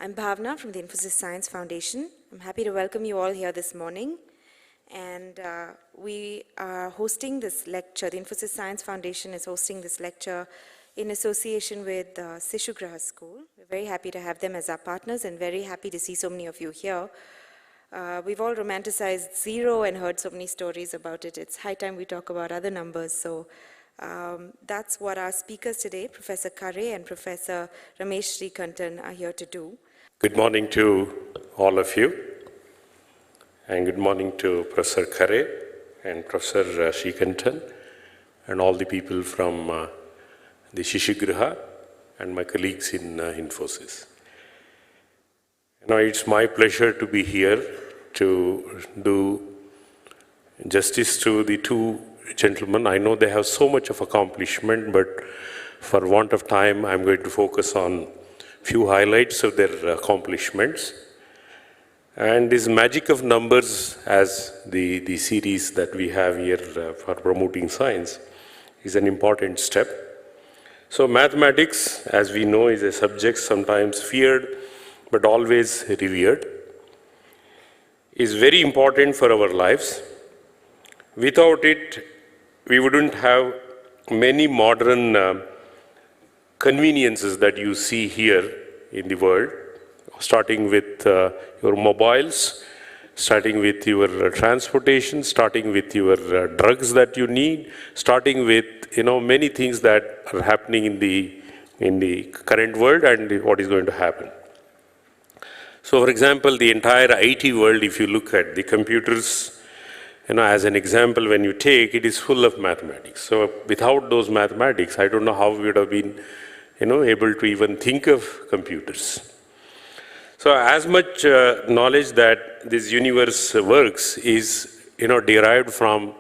I'm Bhavna from the Infosys Science Foundation. I'm happy to welcome you all here this morning. And we are hosting this lecture. The Infosys Science Foundation is hosting this lecture in association with Sishugraha School. We're very happy to have them as our partners and very happy to see so many of you here. We've all romanticized zero and heard so many stories about it. It's high time we talk about other numbers. So that's what our speakers today, Professor Khare and Professor Ramesh Sreekantan, are here to do. Good morning to all of you, and good morning to Professor Khare and Professor Sreekantan and all the people from the Sishugraha and my colleagues in Infosys. It's my pleasure to be here to do justice to the two gentlemen. I know they have so much of accomplishment, but for want of time, I'm going to focus on few highlights of their accomplishments. And this magic of numbers, as the series that we have here for promoting science, is an important step. So mathematics, as we know, is a subject sometimes feared, but always revered, is very important for our lives. Without it, we wouldn't have many modern conveniences that you see here in the world, starting with your mobiles, starting with your transportation, starting with your drugs that you need, starting with many things that are happening in the current world and what is going to happen. So, for example, the entire IT world, if you look at the computers, as an example, when you take, it is full of mathematics. So, without those mathematics, I don't know how we would have been able to even think of computers. So as much knowledge that this universe works is, derived from,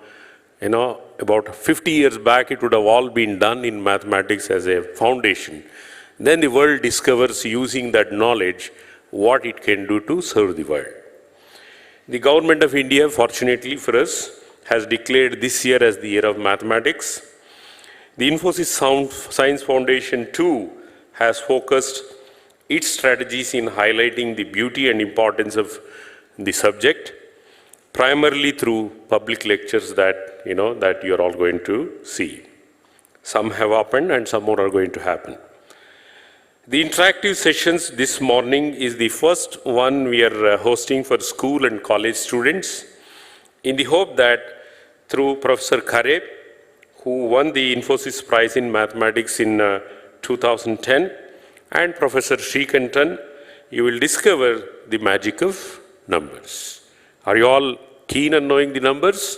about 50 years back, it would have all been done in mathematics as a foundation. Then the world discovers, using that knowledge, what it can do to serve the world. The government of India, fortunately for us, has declared this year as the year of mathematics. The Infosys Science Foundation too has focused its strategies in highlighting the beauty and importance of the subject, primarily through public lectures that you are all going to see. Some have happened and some more are going to happen. The interactive sessions this morning is the first one we are hosting for school and college students, in the hope that through Professor Khare, who won the Infosys Prize in Mathematics in 2010, and Professor Sreekantan, you will discover the magic of numbers. Are you all keen on knowing the numbers?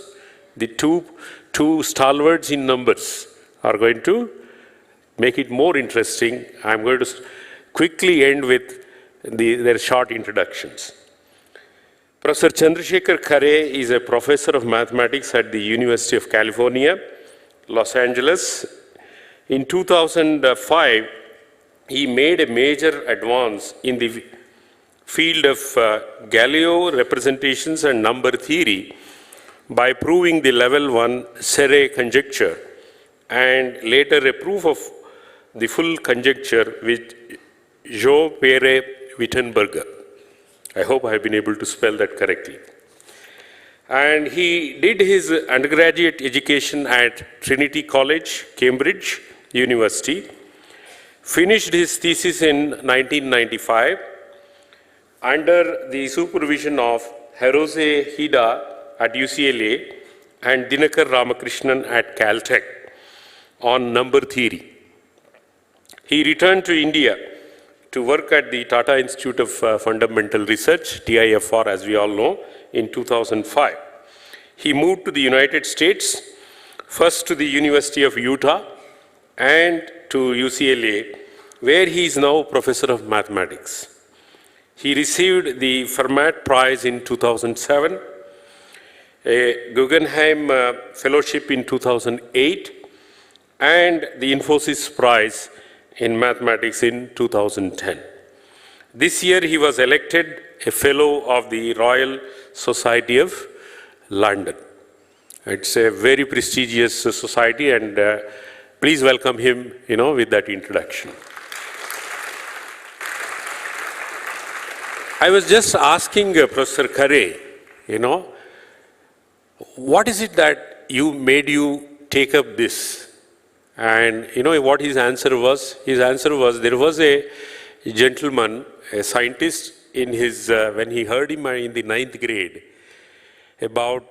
The two stalwarts in numbers are going to make it more interesting. I'm going to quickly end with their short introductions. Professor Chandrashekar Khare is a professor of mathematics at the University of California, Los Angeles. In 2005, he made a major advance in the field of Galileo representations and number theory by proving the level 1 Serre conjecture and later a proof of the full conjecture with Jo Pere Wittenberger. I hope I have been able to spell that correctly. And he did his undergraduate education at Trinity College, Cambridge University, finished his thesis in 1995 under the supervision of Hirose Hida at UCLA and Dinakar Ramakrishnan at Caltech on number theory. He returned to India to work at the Tata Institute of Fundamental Research, TIFR as we all know, in 2005. He moved to the United States, first to the University of Utah and to UCLA, where he is now Professor of Mathematics. He received the Fermat Prize in 2007, a Guggenheim Fellowship in 2008, and the Infosys Prize in Mathematics in 2010. This year he was elected a Fellow of the Royal Society of London. It's a very prestigious society, and please welcome him, with that introduction. I was just asking Professor Khare, you know, what is it that made you take up this? And you know what his answer was? His answer was there was a gentleman, a scientist, in his when he heard him in the 9th grade about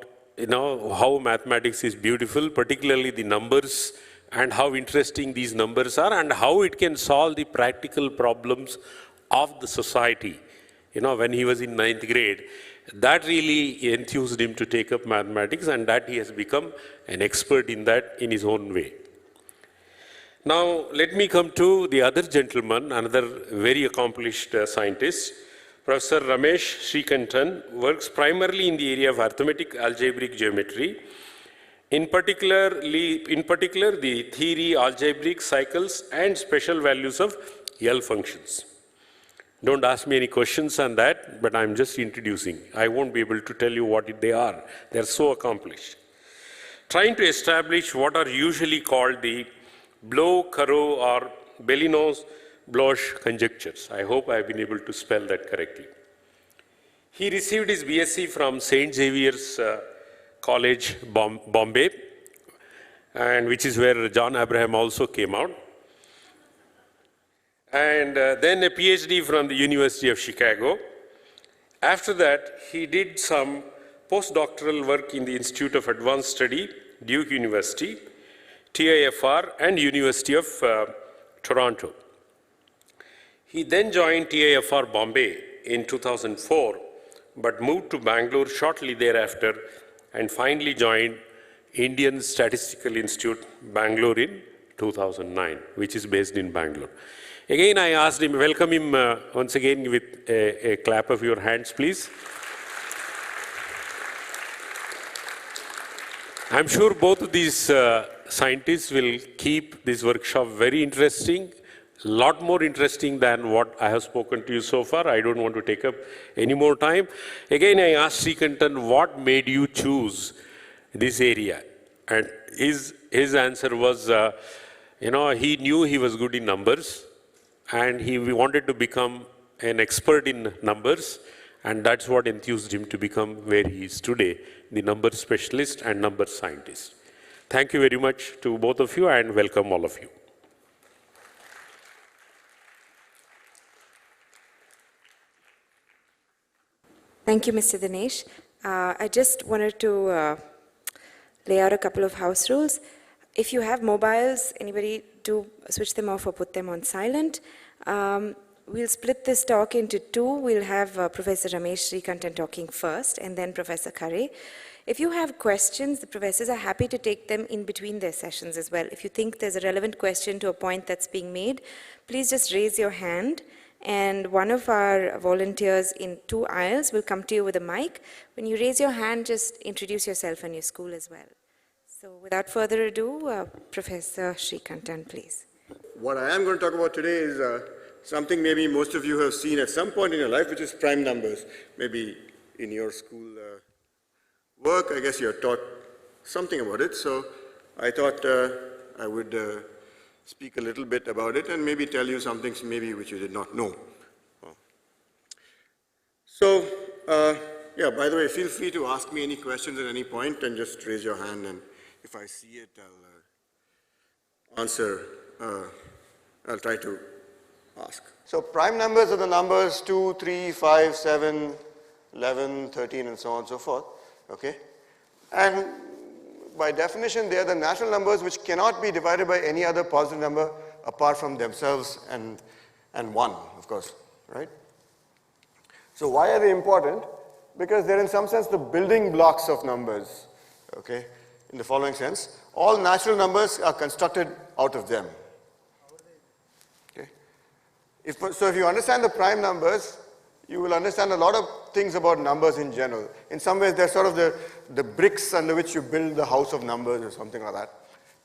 how mathematics is beautiful, particularly the numbers, and how interesting these numbers are, and how it can solve the practical problems of the society. When he was in 9th grade, that really enthused him to take up mathematics, and that he has become an expert in that in his own way. Now, let me come to the other gentleman, another very accomplished scientist. Professor Ramesh Sreekantan works primarily in the area of arithmetic algebraic geometry, in particular the theory, algebraic cycles, and special values of L functions. Don't ask me any questions on that, but I'm just introducing. I won't be able to tell you what they are. They're so accomplished. Trying to establish what are usually called the Bloch-Carreau or Bellinoz-Bloch conjectures. I hope I've been able to spell that correctly. He received his BSc from St. Xavier's College, Bombay, and which is where John Abraham also came out. And then a PhD from the University of Chicago. After that, he did some postdoctoral work in the Institute of Advanced Study, Duke University, TIFR, and University of Toronto. He then joined TIFR Bombay in 2004, but moved to Bangalore shortly thereafter, and finally joined Indian Statistical Institute, Bangalore in 2009, which is based in Bangalore. Again, I asked him, welcome him once again with a clap of your hands, please. I'm sure both of these scientists will keep this workshop very interesting, a lot more interesting than what I have spoken to you so far. I don't want to take up any more time. Again, I asked Sreekantan, what made you choose this area? And his answer was, he knew he was good in numbers, and he wanted to become an expert in numbers, and that's what enthused him to become where he is today, the number specialist and number scientist. Thank you very much to both of you, and welcome all of you. Thank you, Mr. Dinesh. I just wanted to lay out a couple of house rules. If you have mobiles, anybody do switch them off or put them on silent. We'll split this talk into two. We'll have Professor Ramesh Sreekantan talking first, and then Professor Khare. If you have questions, the professors are happy to take them in between their sessions as well. If you think there's a relevant question to a point that's being made, please just raise your hand, and one of our volunteers in 2 aisles will come to you with a mic. When you raise your hand, just introduce yourself and your school as well. So without further ado, Professor Sreekantan, please. What I am going to talk about today is something maybe most of you have seen at some point in your life, which is prime numbers. Maybe in your school work, I guess you're taught something about it. So I thought I would speak a little bit about it and maybe tell you some things maybe which you did not know. So, yeah, by the way, feel free to ask me any questions at any point and just raise your hand, and if I see it, I'll answer. I'll try to ask. So prime numbers are the numbers 2, 3, 5, 7, 11, 13, and so on and so forth. Okay? And by definition, they are the natural numbers which cannot be divided by any other positive number apart from themselves and 1, of course, right? So why are they important? Because they're in some sense the building blocks of numbers, okay? In the following sense, all natural numbers are constructed out of them. Okay? So if you understand the prime numbers, you will understand a lot of things about numbers in general. In some ways, they're sort of the bricks under which you build the house of numbers or something like that.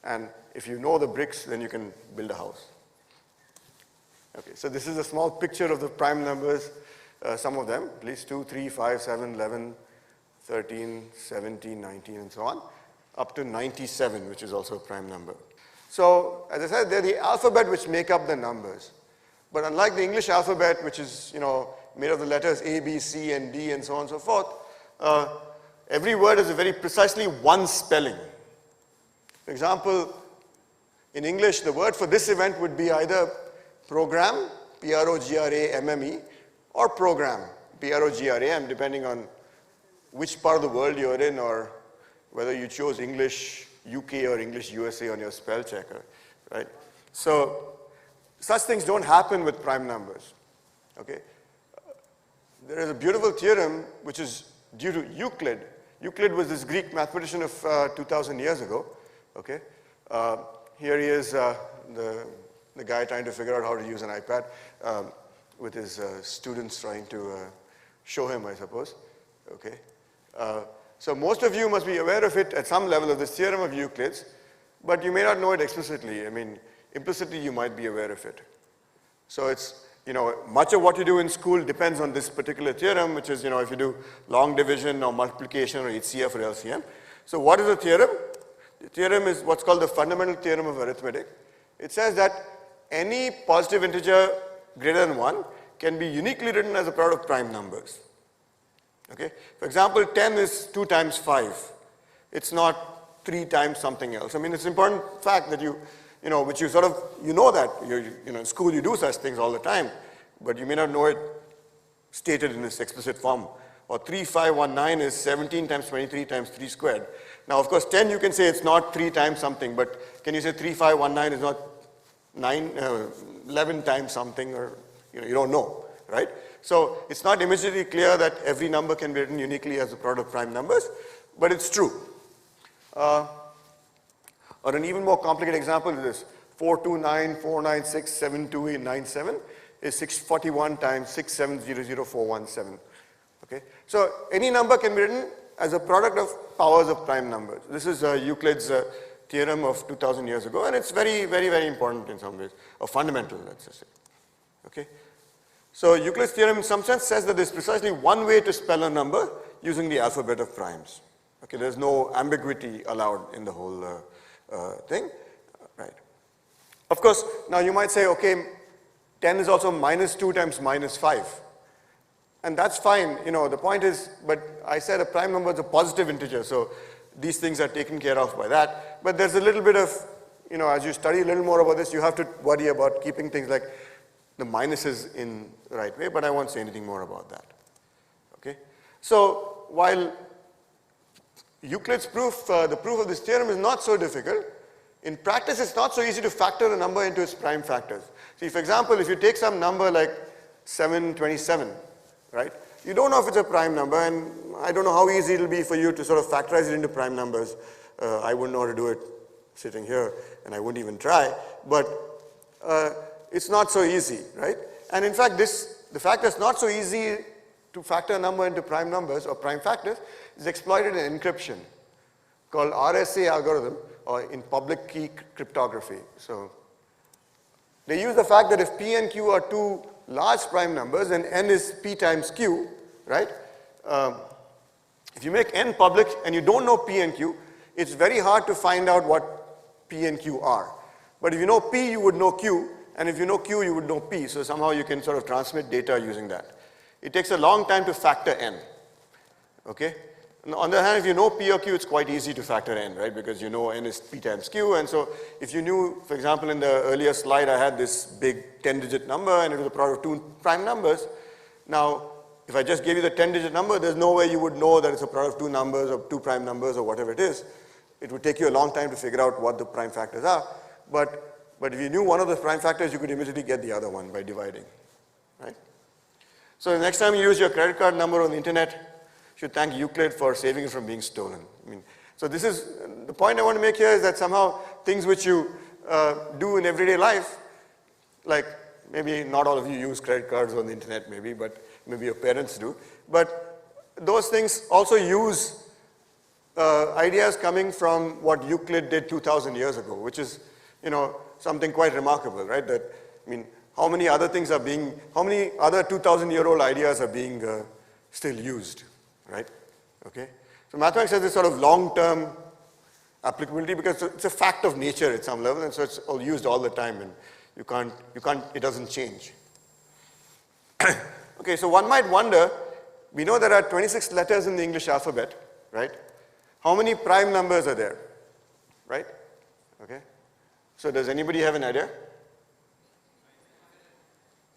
And if you know the bricks, then you can build a house. Okay, so this is a small picture of the prime numbers, some of them, at least 2, 3, 5, 7, 11, 13, 17, 19, and so on, up to 97, which is also a prime number. So, as I said, they're the alphabet which make up the numbers. But unlike the English alphabet, which is, made of the letters A, B, C, and D, and so on and so forth, every word has a very precisely one spelling. For example, in English, the word for this event would be either program, P-R-O-G-R-A-M-M-E, or program, P-R-O-G-R-A-M, depending on which part of the world you're in or whether you chose English UK or English USA on your spell checker, right? So such things don't happen with prime numbers, okay? There is a beautiful theorem which is due to Euclid. Euclid was this Greek mathematician of 2,000 years ago, okay? Here he is, the guy trying to figure out how to use an iPad with his students trying to show him, I suppose, okay? So most of you must be aware of it at some level of this theorem of Euclid's, but you may not know it explicitly. I mean, implicitly you might be aware of it. So it's, much of what you do in school depends on this particular theorem, which is, if you do long division or multiplication or HCF or LCM. So what is the theorem? The theorem is what's called the fundamental theorem of arithmetic. It says that any positive integer greater than 1 can be uniquely written as a product of prime numbers. Okay? For example, 10 is 2 times 5. It's not 3 times something else. I mean, it's an important fact that which you sort of, that. In school you do such things all the time, but you may not know it stated in this explicit form. Or 3519 is 17 times 23 times 3 squared. Now, of course, 10 you can say it's not 3 times something, but can you say 3519 is not 11 times something, or you don't know, right? So it's not immediately clear that every number can be written uniquely as a product of prime numbers, but it's true. Or an even more complicated example is this: 429,496,72897 is 641 times 6700417. Okay? So any number can be written as a product of powers of prime numbers. This is Euclid's theorem of 2,000 years ago, and it's very, very, very important in some ways, or fundamental, let's just say. Okay? So Euclid's theorem in some sense says that there's precisely one way to spell a number using the alphabet of primes. Okay, there's no ambiguity allowed in the whole thing, right? Of course, now you might say, okay, 10 is also minus 2 times minus 5. And that's fine, the point is, but I said a prime number is a positive integer, so these things are taken care of by that. But there's a little bit of, as you study a little more about this, you have to worry about keeping things like the minuses in the right way, but I won't say anything more about that. Okay? So while Euclid's proof, the proof of this theorem is not so difficult, in practice it's not so easy to factor a number into its prime factors. See, for example, if you take some number like 727, right? You don't know if it's a prime number, and I don't know how easy it'll be for you to sort of factorize it into prime numbers. I wouldn't know how to do it sitting here, and I wouldn't even try, but it's not so easy, right? And in fact, the fact that it's not so easy to factor a number into prime numbers or prime factors is exploited in encryption called RSA algorithm, or in public key cryptography. So they use the fact that if P and Q are two large prime numbers and n is P times Q, right? If you make n public and you don't know P and Q, it's very hard to find out what P and Q are. But if you know P, you would know Q, and if you know Q, you would know P, so somehow you can sort of transmit data using that. It takes a long time to factor n, okay? On the other hand, if you know P or Q, it's quite easy to factor n, right? Because you know n is P times Q, and so if you knew, for example, in the earlier slide, I had this big 10-digit number, and it was a product of two prime numbers. Now, if I just gave you the 10-digit number, there's no way you would know that it's a product of two numbers or two prime numbers or whatever it is. It would take you a long time to figure out what the prime factors are. But if you knew one of the prime factors, you could immediately get the other one by dividing, right? So the next time you use your credit card number on the internet, you should thank Euclid for saving it from being stolen. So this is, the point I want to make here is that somehow things which you do in everyday life, like maybe not all of you use credit cards on the internet maybe, but maybe your parents do, but those things also use ideas coming from what Euclid did 2,000 years ago, which is, something quite remarkable, right? That, how many other things are being, how many other 2,000-year-old ideas are being still used, right? Okay? So mathematics has this sort of long-term applicability because it's a fact of nature at some level, and so it's all used all the time, and you can't, it doesn't change. Okay, so one might wonder, we know there are 26 letters in the English alphabet, right? How many prime numbers are there, right? Okay, so does anybody have an idea?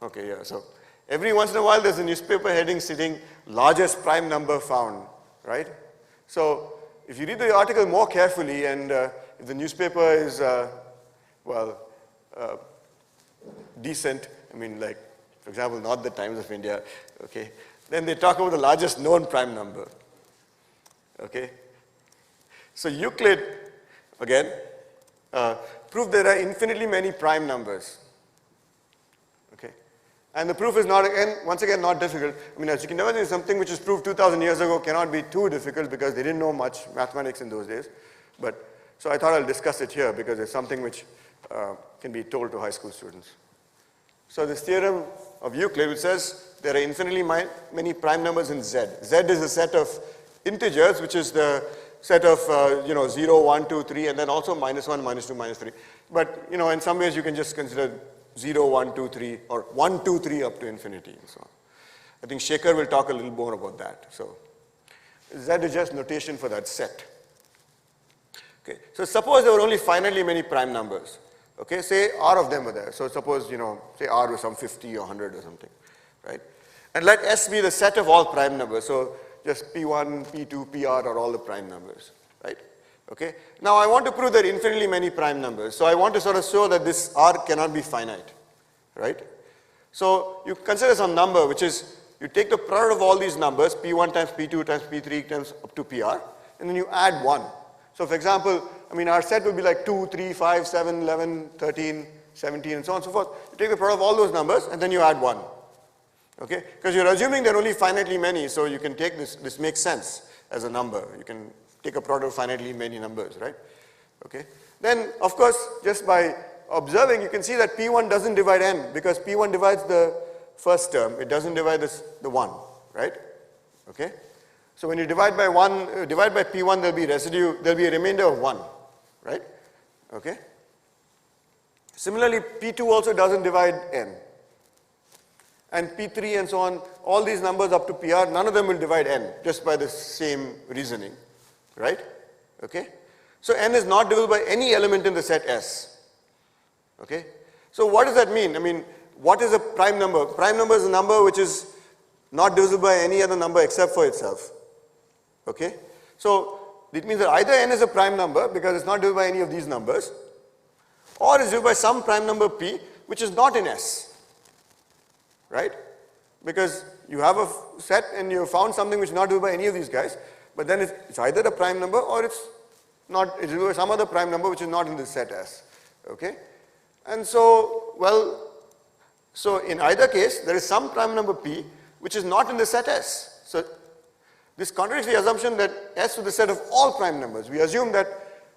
Okay, yeah, so every once in a while there's a newspaper heading stating largest prime number found, right? So if you read the article more carefully and if the newspaper is, decent, I mean like, for example, not the Times of India, okay, then they talk about the largest known prime number, okay? So Euclid, again, proved there are infinitely many prime numbers, okay? And the proof is not, once again, not difficult. I mean, as you can imagine, something which was proved 2,000 years ago cannot be too difficult because they didn't know much mathematics in those days. But, so I thought I'll discuss it here because it's something which can be told to high school students. So this theorem of Euclid, which says there are infinitely many prime numbers in Z. Z is a set of integers, which is the set of, 0, 1, 2, 3, and then also -1, -2, -3. But, in some ways you can just consider 0, 1, 2, 3, or 1, 2, 3 up to infinity and so on. I think Shekhar will talk a little more about that. So Z is just notation for that set. Okay, so suppose there were only finitely many prime numbers. Okay, say R of them were there. So suppose, say R was some 50 or 100 or something, right? And let S be the set of all prime numbers. So just P1, P2, PR are all the prime numbers, right? Okay, now I want to prove there are infinitely many prime numbers. So I want to sort of show that this R cannot be finite, right? So you consider some number, which is, you take the product of all these numbers, P1 times P2 times P3 times up to PR, and then you add 1. So for example, I mean, our set would be like 2, 3, 5, 7, 11, 13, 17, and so on and so forth. You take the product of all those numbers, and then you add 1. Okay? Because you're assuming there are only finitely many, so you can take this makes sense as a number. You can take a product of finitely many numbers, right? Okay? Then, of course, just by observing, you can see that P1 doesn't divide n, because P1 divides the first term. It doesn't divide the 1, right? Okay? So when you divide by P1, there'll be a remainder of 1, right? Okay? Similarly, P2 also doesn't divide n. And P3 and so on, all these numbers up to PR, none of them will divide n, just by the same reasoning, right? Okay? So n is not divisible by any element in the set S. Okay? So what does that mean? I mean, what is a prime number? Prime number is a number which is not divisible by any other number except for itself. Okay? So it means that either n is a prime number because it's not divisible by any of these numbers, or it's divisible by some prime number p which is not in S. Right? Because you have a set and you found something which is not divisible by any of these guys, but then it's either a prime number or it's divisible by some other prime number which is not in this set S. Okay? And so, so in either case, there is some prime number p which is not in the set S. So this contradicts the assumption that S is the set of all prime numbers. We assume that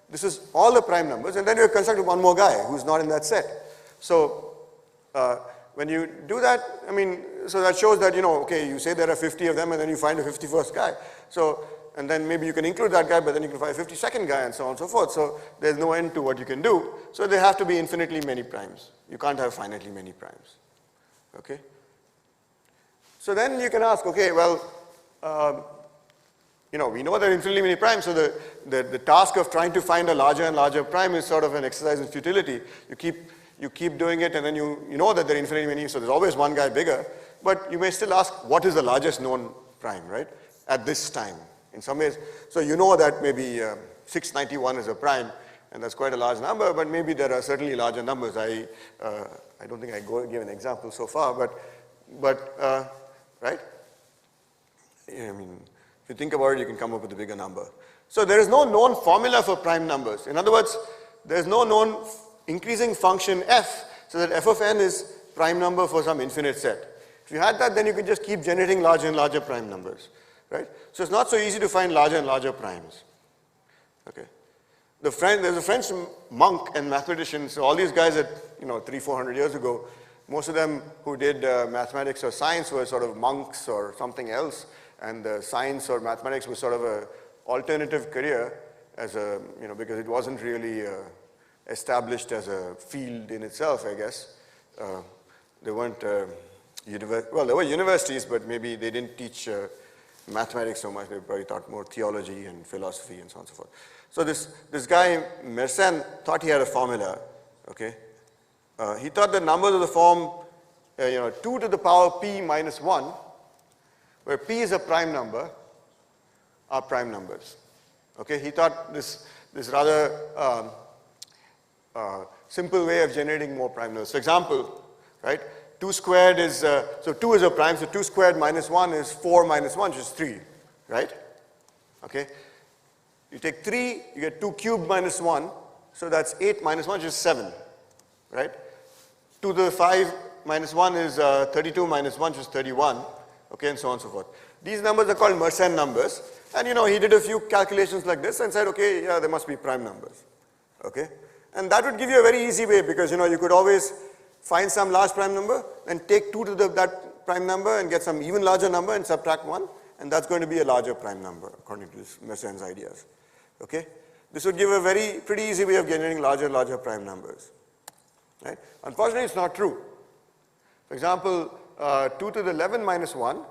this is all the prime numbers, and then we have constructed one more guy who's not in that set. So when you do that, I mean, so that shows that, okay, you say there are 50 of them, and then you find a 51st guy. So, and then maybe you can include that guy, but then you can find a 52nd guy, and so on and so forth. So there's no end to what you can do. So there have to be infinitely many primes. You can't have finitely many primes. Okay? So then you can ask, okay, we know there are infinitely many primes, so the task of trying to find a larger and larger prime is sort of an exercise in futility. You keep doing it, and then you know that there are infinitely many, so there's always one guy bigger, but you may still ask, what is the largest known prime, right, at this time? In some ways, so you know that maybe 691 is a prime, and that's quite a large number, but maybe there are certainly larger numbers. I don't think I give an example so far, but right? I mean, if you think about it, you can come up with a bigger number. So there is no known formula for prime numbers. In other words, there is no known increasing function f, so that f of n is prime number for some infinite set. If you had that, then you could just keep generating larger and larger prime numbers, right? So it's not so easy to find larger and larger primes. Okay. There's a French monk and mathematician, so all these guys that, 300-400 years ago, most of them who did mathematics or science were sort of monks or something else, and science or mathematics was sort of an alternative career as a, because it wasn't really established as a field in itself, I guess. They weren't well, there were universities, but maybe they didn't teach mathematics so much. They probably taught more theology and philosophy and so on and so forth. So this guy, Mersenne, thought he had a formula, okay? He thought the numbers of the form, 2 to the power p minus 1, where p is a prime number, are prime numbers. Okay, he thought this rather simple way of generating more prime numbers. For example, right, 2 squared is, so 2 is a prime, so 2 squared minus 1 is 4 minus 1, which is 3, right? Okay, you take 3, you get 2 cubed minus 1, so that's 8 minus 1, which is 7, right? 2 to the 5 minus 1 is 32 minus 1, which is 31, okay, and so on and so forth. These numbers are called Mersenne numbers, and he did a few calculations like this and said, okay, yeah, there must be prime numbers, okay? And that would give you a very easy way because, you could always find some large prime number and take 2 to that prime number and get some even larger number and subtract 1, and that's going to be a larger prime number according to this Mersenne's ideas, okay? This would give a pretty easy way of generating larger prime numbers, right? Unfortunately, it's not true. For example, 2 to the 11 minus 1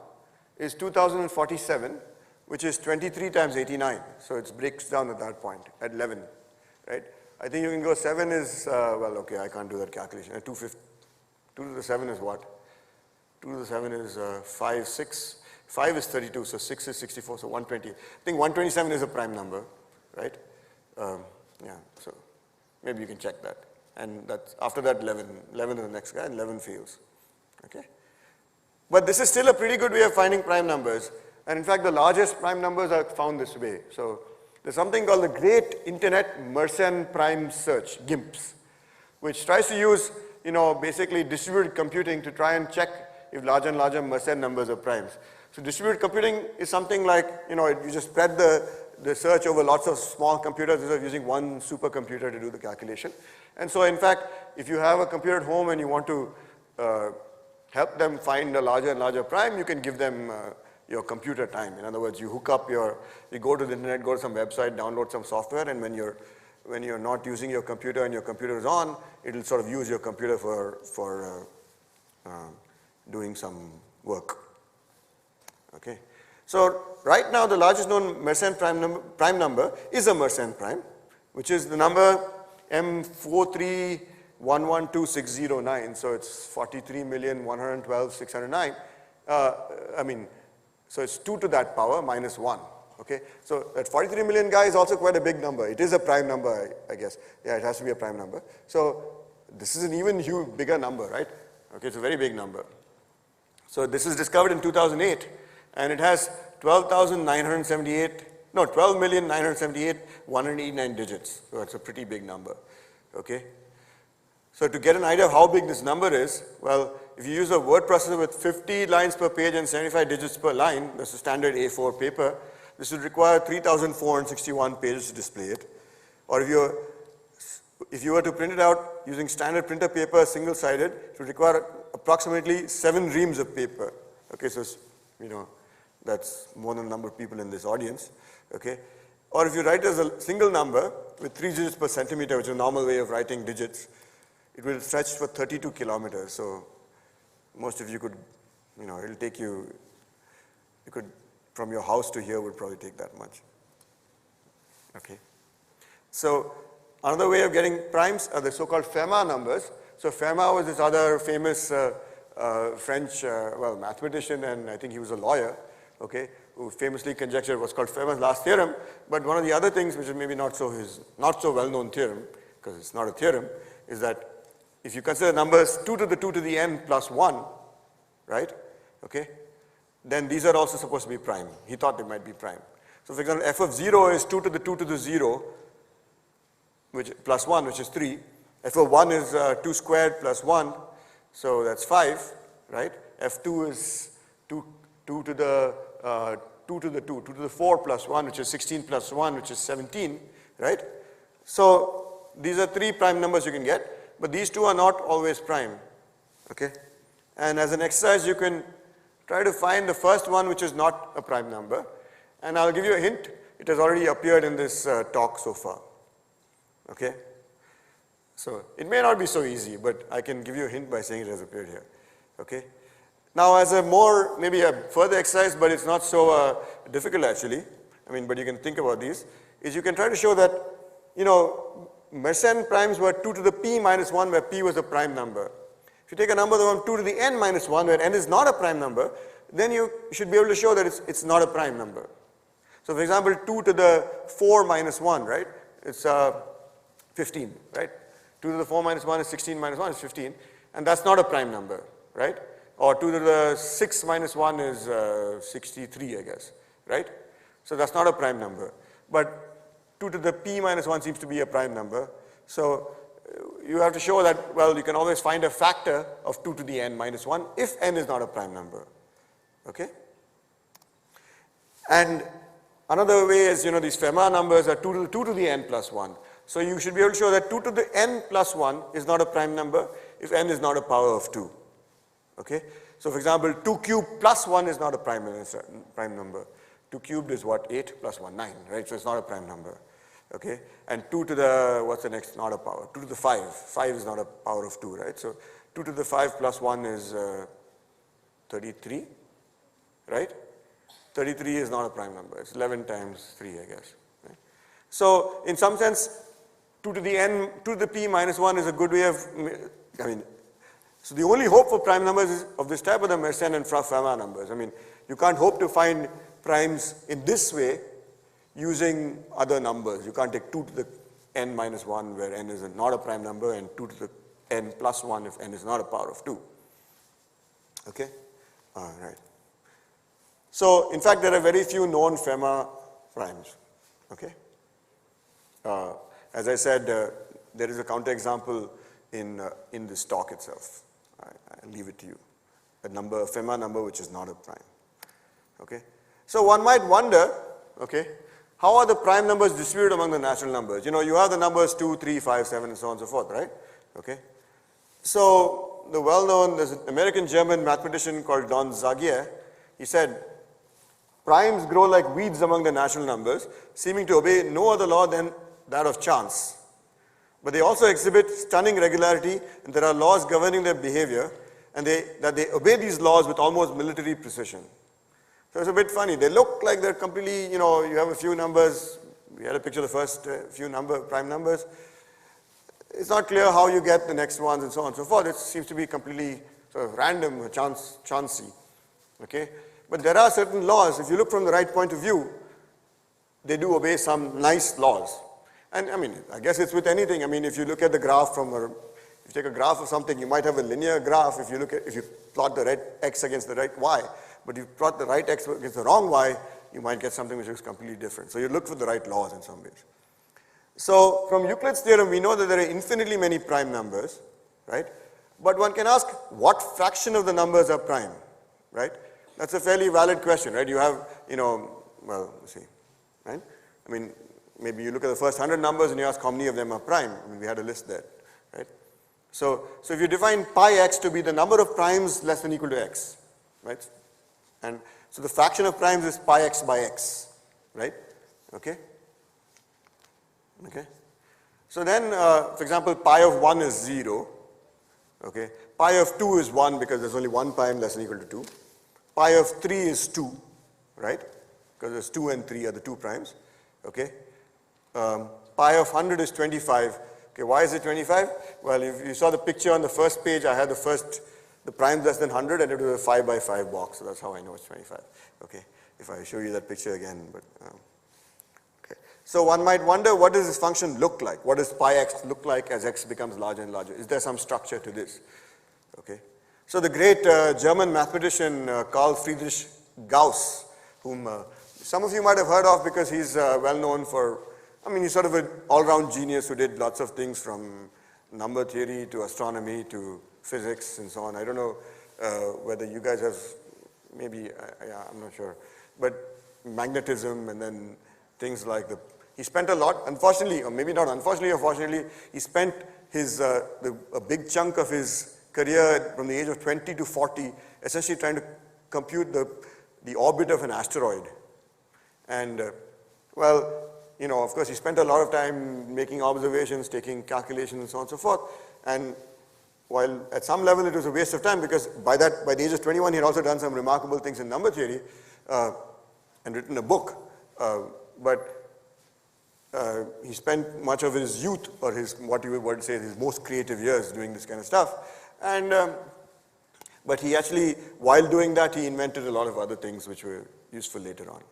is 2047, which is 23 times 89. So it breaks down at that point, at 11, right? I think you can go 7 is, well, okay, I can't do that calculation. 2 to the 7 is what? 2 to the 7 is 5, 6. 5 is 32, so 6 is 64, so 120. I think 127 is a prime number, right? Yeah, so maybe you can check that. And that's, after that 11 is the next guy, and 11 fails, okay? But this is still a pretty good way of finding prime numbers. And in fact, the largest prime numbers are found this way. So there's something called the Great Internet Mersenne Prime Search, GIMPS, which tries to use, basically distributed computing to try and check if larger and larger Mersenne numbers are primes. So distributed computing is something like, you just spread the search over lots of small computers instead of using one supercomputer to do the calculation. And so in fact, if you have a computer at home and you want to help them find a larger and larger prime, you can give them your computer time. In other words, you hook up you go to the internet, go to some website, download some software, and when you're not using your computer and your computer is on, it'll sort of use your computer for doing some work. Okay. So right now, the largest known Mersenne prime number is a Mersenne prime, which is the number M43112,609. So it's 43,112,609. So it's 2 to that power minus 1. Okay. So that 43 million guy is also quite a big number. It is a prime number, I guess. Yeah, it has to be a prime number. So this is an even bigger number, right? Okay, it's a very big number. So this is discovered in 2008, and it has 12,978,189 digits. So it's a pretty big number. Okay. So to get an idea of how big this number is, well, if you use a word processor with 50 lines per page and 75 digits per line, that's a standard A4 paper, this would require 3,461 pages to display it. Or if you were to print it out using standard printer paper, single-sided, it would require approximately 7 reams of paper. Okay, so that's more than the number of people in this audience. Okay, or if you write as a single number with 3 digits per centimeter, which is a normal way of writing digits, it will stretch for 32 kilometers. So most of you could, it'll take you could, from your house to here would probably take that much. Okay. So another way of getting primes are the so-called Fermat numbers. So Fermat was this other famous French, mathematician, and I think he was a lawyer, okay, who famously conjectured what's called Fermat's last theorem. But one of the other things, which is maybe not so well-known theorem, because it's not a theorem, is that if you consider numbers 2 to the 2 to the n plus 1, right, okay, then these are also supposed to be prime. He thought they might be prime. So for example, f of 0 is 2 to the 2 to the 0, which plus 1, which is 3. F of 1 is 2 squared plus 1, so that's 5, right? F2 is 2 to the 2 to the 2 to the 4 plus 1, which is 16 plus 1, which is 17, right? So these are 3 prime numbers you can get, but these 2 are not always prime, okay? And as an exercise, you can try to find the first one which is not a prime number, and I'll give you a hint. It has already appeared in this talk so far, okay? So it may not be so easy, but I can give you a hint by saying it has appeared here, okay? Now as a more, maybe a further exercise, but it's not so difficult actually, I mean, but you can think about these, is you can try to show that, Mersenne primes were 2 to the p minus 1 where p was a prime number. If you take a number from 2 to the n minus 1 where n is not a prime number, then you should be able to show that it's not a prime number. So for example, 2 to the 4 minus 1, right? It's 15, right? 2 to the 4 minus 1 is 16 minus 1 is 15, and that's not a prime number, right? Or 2 to the 6 minus 1 is 63, I guess, right? So that's not a prime number. But 2 to the p minus 1 seems to be a prime number. So you have to show that, well, you can always find a factor of 2 to the n minus 1 if n is not a prime number, okay? And another way is, these Fermat numbers are 2 to the n plus 1. So you should be able to show that 2 to the n plus 1 is not a prime number if n is not a power of 2. Okay? So for example, 2 cubed plus 1 is not a prime number. 2 cubed is what? 8 plus 1, 9, right? So it's not a prime number. Okay? And 2 to the, what's the next? Not a power. 2 to the 5. 5 is not a power of 2, right? So 2 to the 5 plus 1 is 33, right? 33 is not a prime number. It's 11 times 3, I guess. Right? So in some sense, 2 to the n, 2 to the p minus 1 is a good way of, so the only hope for prime numbers of this type are the Mersenne and Fermat numbers. You can't hope to find primes in this way using other numbers. You can't take 2 to the n minus 1 where n is not a prime number and 2 to the n plus 1 if n is not a power of 2. Okay? All right. So, in fact, there are very few known Fermat primes. Okay? As I said, there is a counterexample in this talk itself. I'll leave it to you. A Fermat number which is not a prime. Okay? So one might wonder, okay, how are the prime numbers distributed among the natural numbers? You have the numbers 2, 3, 5, 7, and so on and so forth, right? Okay? So the well-known, there's an American-German mathematician called Don Zagier. He said, primes grow like weeds among the natural numbers, seeming to obey no other law than that of chance. But they also exhibit stunning regularity, and there are laws governing their behavior, and that they obey these laws with almost military precision. So it's a bit funny. They look like they're completely, you have a few numbers. We had a picture of the first few prime numbers. It's not clear how you get the next ones and so on and so forth. It seems to be completely sort of random, chancey. Okay? But there are certain laws. If you look from the right point of view, they do obey some nice laws. And I guess it's with anything. If you look at the graph if you take a graph of something, you might have a linear graph if you plot the right x against the right y. But if you plot the right x against the wrong y, you might get something which is completely different. So you look for the right laws in some ways. So from Euclid's theorem, we know that there are infinitely many prime numbers, right? But one can ask, what fraction of the numbers are prime, right? That's a fairly valid question, right? You have, well, let's see, right? Maybe you look at the first 100 numbers and you ask how many of them are prime. We had a list there, right? So if you define pi x to be the number of primes less than or equal to x, right? And so the fraction of primes is pi x by x, right? Okay? Okay? So then, for example, pi of 1 is 0, okay? Pi of 2 is 1 because there's only one prime less than or equal to 2. Pi of 3 is 2, right? Because there's 2 and 3 are the two primes, okay? Pi of 100 is 25. Okay, why is it 25? Well, if you saw the picture on the first page, I had the primes less than 100, and it was a 5 by 5 box, so that's how I know it's 25. Okay, if I show you that picture again, but okay. So one might wonder, what does this function look like? What does pi x look like as x becomes larger and larger? Is there some structure to this? Okay. So the great German mathematician Carl Friedrich Gauss, whom some of you might have heard of because he's well known for, he's sort of an all-round genius who did lots of things from number theory to astronomy to physics and so on. I don't know whether you guys have, maybe, I'm not sure. But magnetism and then things like he spent a lot, unfortunately, or maybe not unfortunately or fortunately, he spent a big chunk of his career from the age of 20 to 40 essentially trying to compute the orbit of an asteroid. And, of course, he spent a lot of time making observations, taking calculations, and so on and so forth. And while at some level it was a waste of time because by the age of 21 he had also done some remarkable things in number theory and written a book. But he spent much of his youth, or what you would say his most creative years, doing this kind of stuff. And but he actually, while doing that, he invented a lot of other things which were useful later on.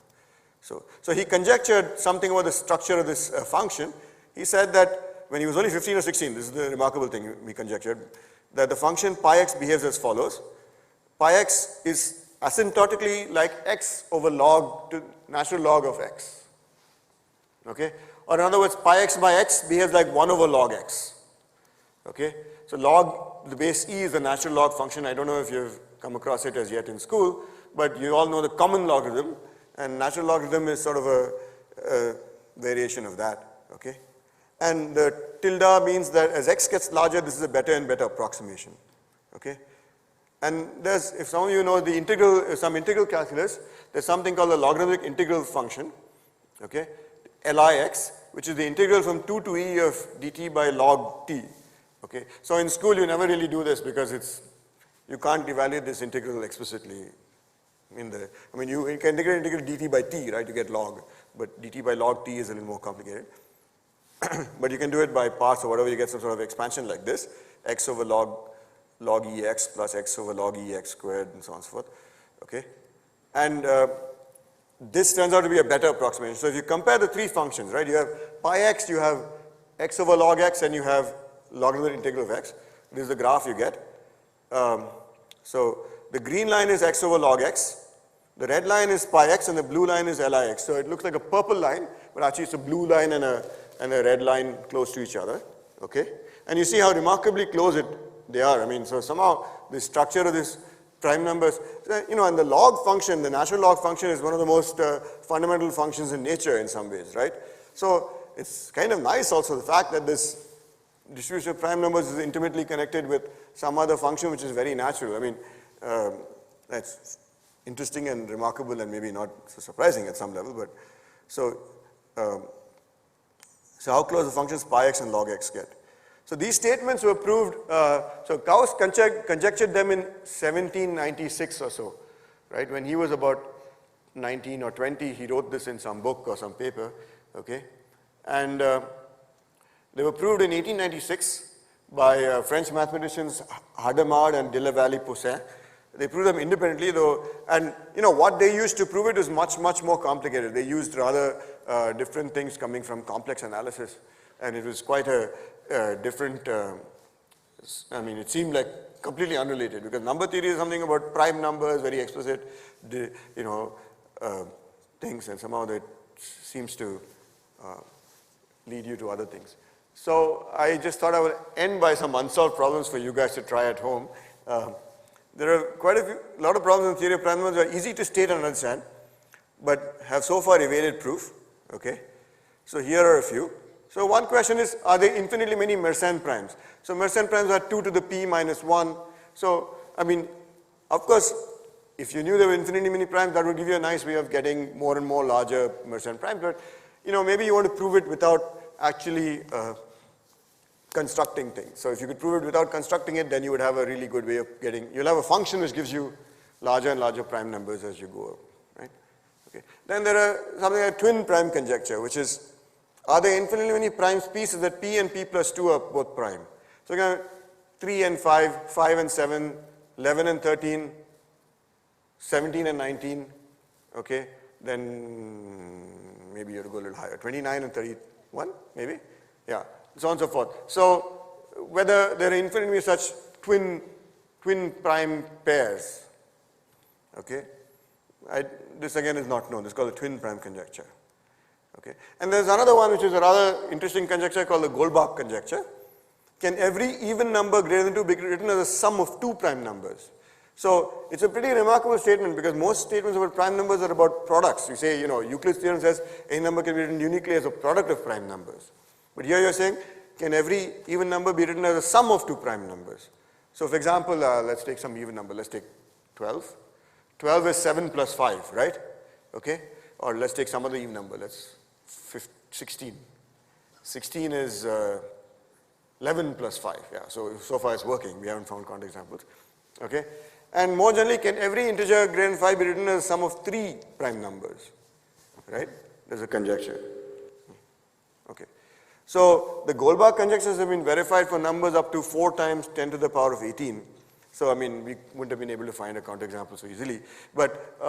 So he conjectured something about the structure of this function. He said that when he was only 15 or 16, this is the remarkable thing he conjectured, that the function pi x behaves as follows. Pi x is asymptotically like x over log to natural log of x. Okay? Or in other words, pi x by x behaves like 1 over log x. Okay? So log, the base e is the natural log function. I don't know if you've come across it as yet in school, but you all know the common logarithm, and natural logarithm is sort of a variation of that. Okay? And the tilde means that as x gets larger, this is a better and better approximation. Okay? And there's, if some of you know the integral, some integral calculus, there's something called the logarithmic integral function. Okay? Lix, which is the integral from 2 to e of dt by log t. Okay? So in school you never really do this because you can't evaluate this integral explicitly. You can integrate dt by t, right? You get log, but dt by log t is a little more complicated. But you can do it by parts or whatever, you get some sort of expansion like this, x over log ex plus x over log ex squared and so on and so forth. Okay? And this turns out to be a better approximation. So if you compare the three functions, right, you have pi x, you have x over log x, and you have logarithmic integral of x. This is the graph you get. So the green line is x over log x, the red line is pi x, and the blue line is Lix. So it looks like a purple line, but actually it's a blue line and a red line close to each other. Okay? And you see how remarkably close they are. So somehow the structure of this prime numbers, and the log function, the natural log function is one of the most fundamental functions in nature in some ways, right? So it's kind of nice also the fact that this distribution of prime numbers is intimately connected with some other function which is very natural. That's interesting and remarkable and maybe not so surprising at some level, but so how close the functions pi x and log x get. So these statements were proved, so Gauss conjectured them in 1796 or so, right? When he was about 19 or 20, he wrote this in some book or some paper, okay? And they were proved in 1896 by French mathematicians Hadamard and de la Vallée-Poussin. They proved them independently though, and what they used to prove it was much, much more complicated. They used rather different things coming from complex analysis, and it was quite a different, it seemed like completely unrelated because number theory is something about prime numbers, very explicit, things, and somehow that seems to lead you to other things. So I just thought I would end by some unsolved problems for you guys to try at home. There are quite a lot of problems in theory of prime numbers that are easy to state and understand, but have so far evaded proof. Okay, so here are a few. So one question is, are there infinitely many Mersenne primes? So Mersenne primes are 2 to the p minus 1. So, of course, if you knew there were infinitely many primes, that would give you a nice way of getting more and more larger Mersenne primes. But, maybe you want to prove it without actually constructing things. So if you could prove it without constructing it, then you would have a really good way of you'll have a function which gives you larger and larger prime numbers as you go, right? Okay. Then there are something like twin prime conjecture, which is, are there infinitely many prime pieces that p and p plus 2 are both prime? So again, 3 and 5, 5 and 7, 11 and 13, 17 and 19, okay? Then maybe you have to go a little higher, 29 and 31, maybe? Yeah, so on and so forth. So whether there are infinitely such twin prime pairs, okay? This again is not known, this is called the twin prime conjecture. Okay. And there's another one which is a rather interesting conjecture called the Goldbach conjecture. Can every even number greater than 2 be written as a sum of 2 prime numbers? So it's a pretty remarkable statement because most statements about prime numbers are about products. You say, Euclid's theorem says any number can be written uniquely as a product of prime numbers. But here you're saying, can every even number be written as a sum of 2 prime numbers? So for example, let's take some even number. Let's take 12. 12 is 7 plus 5, right? Okay? Or let's take some other even number. Let's 16. 16 is 11 plus 5, yeah. So far it's working. We haven't found counterexamples. Okay? And more generally, can every integer greater than 5 be written as a sum of 3 prime numbers? Right? There's a conjecture. Okay. So the Goldbach conjectures have been verified for numbers up to 4 times 10 to the power of 18. So, I mean, we wouldn't have been able to find a counterexample so easily. But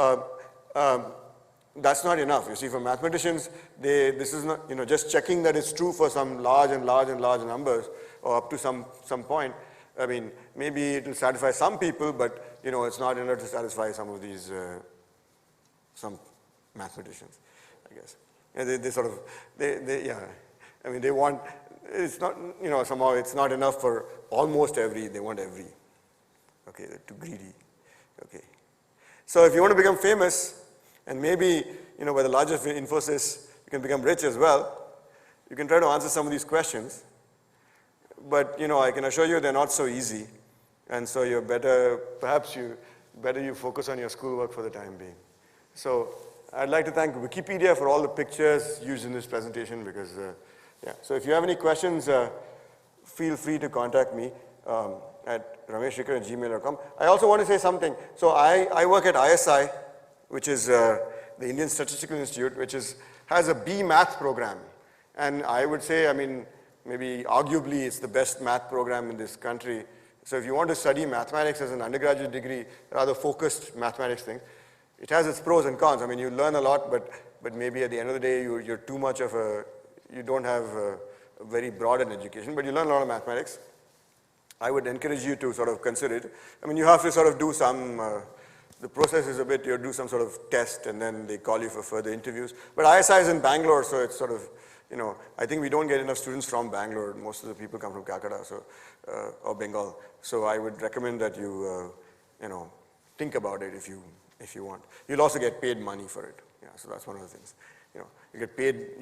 that's not enough. You see, for mathematicians, this is not, just checking that it's true for some large and large and large numbers, or up to some point. I mean, maybe it will satisfy some people, but, it's not enough to satisfy some of these, some mathematicians, I guess. And they sort of, yeah. I mean, they want, it's not, somehow it's not enough for almost every, they want every. Okay, they're too greedy. Okay. So if you want to become famous, and maybe, by the largest Infosys, you can become rich as well, you can try to answer some of these questions. But, I can assure you they're not so easy. And so you're better, perhaps you focus on your schoolwork for the time being. So I'd like to thank Wikipedia for all the pictures used in this presentation because, yeah. So if you have any questions, feel free to contact me at rameshsreekantan@gmail.com. I also want to say something. So I work at ISI, which is the Indian Statistical Institute, which has a B math program. And I would say, I mean, maybe arguably it's the best math program in this country. So if you want to study mathematics as an undergraduate degree, rather focused mathematics thing, it has its pros and cons. I mean, you learn a lot, but maybe at the end of the day, you're too much of you don't have a very broad an education, but you learn a lot of mathematics. I would encourage you to sort of consider it. I mean, you have to sort of do some, the process is a bit, you do some sort of test and then they call you for further interviews. But ISI is in Bangalore, so it's sort of, I think we don't get enough students from Bangalore. Most of the people come from Calcutta, or Bengal. So I would recommend that you, think about it if you want. You'll also get paid money for it. Yeah, so that's one of the things. You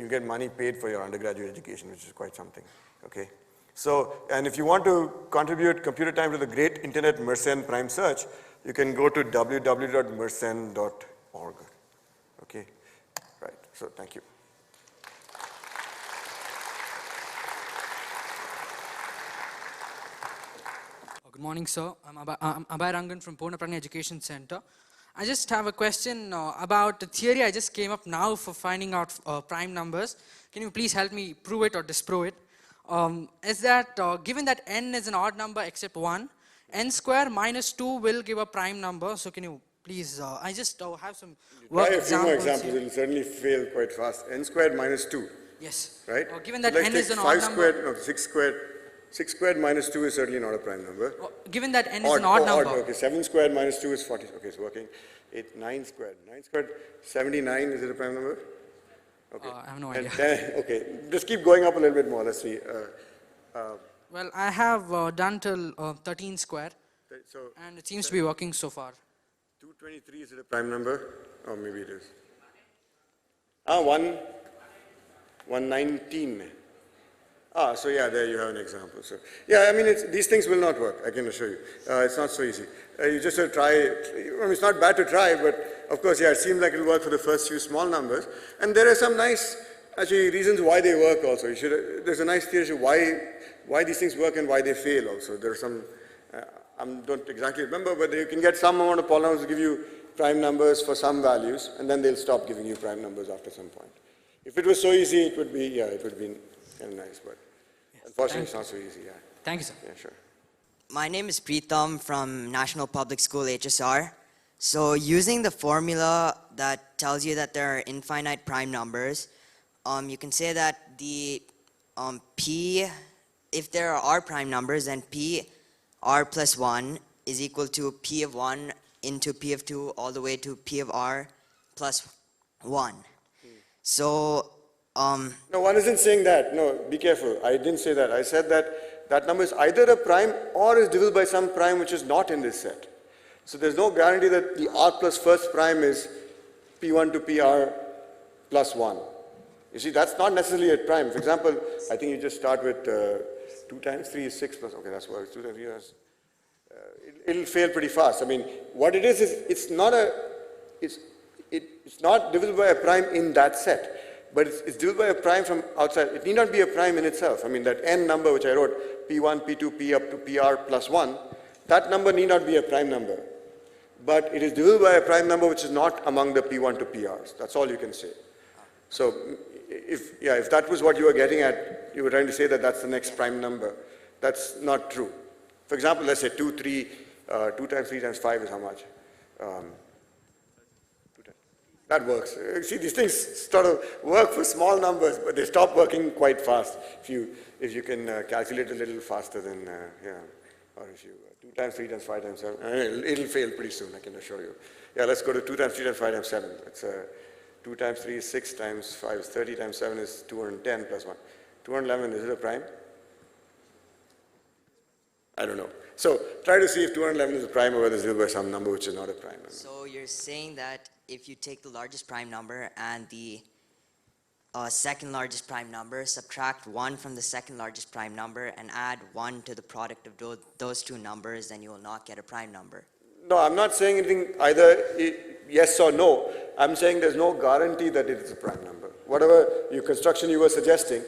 get money paid for your undergraduate education, which is quite something. Okay. So, and if you want to contribute computer time to the great internet Mersenne prime search, you can go to www.mersenne.org. Okay. Right. So, thank you. Good morning, sir. I'm Abhay Rangan from Purna Pragna Education Center. I just have a question about the theory I just came up now for finding out prime numbers. Can you please help me prove it or disprove it? Is that given that n is an odd number except 1, n square minus 2 will give a prime number. So can you please, I just have some work Try a few more examples. examples, it will certainly fail quite fast. N squared minus 2. Yes. Right? Given that so n is an odd number. 6 squared. 6 squared minus 2 is certainly not a prime number. Given that n is an odd number. Okay, 7 squared minus 2 is 40. Okay, it's working. 9 squared. 9 squared, 79, is it a prime number? Okay. I have no idea. 10, okay, just keep going up a little bit more. Let's see. Well, I have done till 13 square, and it seems to be working so far. 223, is it a prime number? Or maybe it is. 119. So yeah, there you have an example. So yeah, I mean, these things will not work, I can assure you. It's not so easy. You just have to try it. I mean, it's not bad to try, but of course, yeah, it seems like it'll work for the first few small numbers. And there are some nice, actually, reasons why they work also. There's a nice theory why these things work and why they fail also. There are some, I don't exactly remember, but you can get some amount of polynomials to give you prime numbers for some values, and then they'll stop giving you prime numbers after some point. If it was so easy, it would be kind of nice, but yes, unfortunately it's not so easy. Yeah. Thank you, sir. Yeah, sure. My name is Preetham from National Public School HSR. So using the formula that tells you that there are infinite prime numbers, you can say that the P, if there are prime numbers, then P R plus 1 is equal to P of 1 into P of 2 all the way to P of R plus 1. So no, one isn't saying that. No, be careful. I didn't say that. I said that that number is either a prime or is divisible by some prime which is not in this set. So there's no guarantee that the R plus first prime is P1 to PR plus 1. You see, that's not necessarily a prime. For example, I think you just start with 2 times 3 is 6 plus, okay, that's works. 2 times 3 is, it'll fail pretty fast. I mean, what it is it's not divisible by a prime in that set. but it's divisible by a prime from outside. It need not be a prime in itself. I mean, that n number which I wrote, P1, P2, P up to PR plus 1, that number need not be a prime number. But it is divisible by a prime number which is not among the P1 to PRs. That's all you can say. So if that was what you were getting at, you were trying to say that that's the next prime number. That's not true. For example, let's say 2 times 3 times 5 is how much? That works. See, these things sort of work for small numbers, but they stop working quite fast if you can calculate a little faster than, or if you 2 times 3 times 5 times 7, it'll fail pretty soon, I can assure you. Yeah, let's go to 2 times 3 times 5 times 7. It's 2 times 3 is 6 times 5 is 30 times 7 is 210 plus 1. 211, is it a prime? I don't know. So try to see if 211 is a prime or whether it's divisible by some number which is not a prime number. So you're saying that if you take the largest prime number and the second largest prime number, subtract 1 from the second largest prime number and add 1 to the product of those two numbers, then you will not get a prime number. No, I'm not saying anything either yes or no. I'm saying there's no guarantee that it is a prime number. Whatever construction you were suggesting,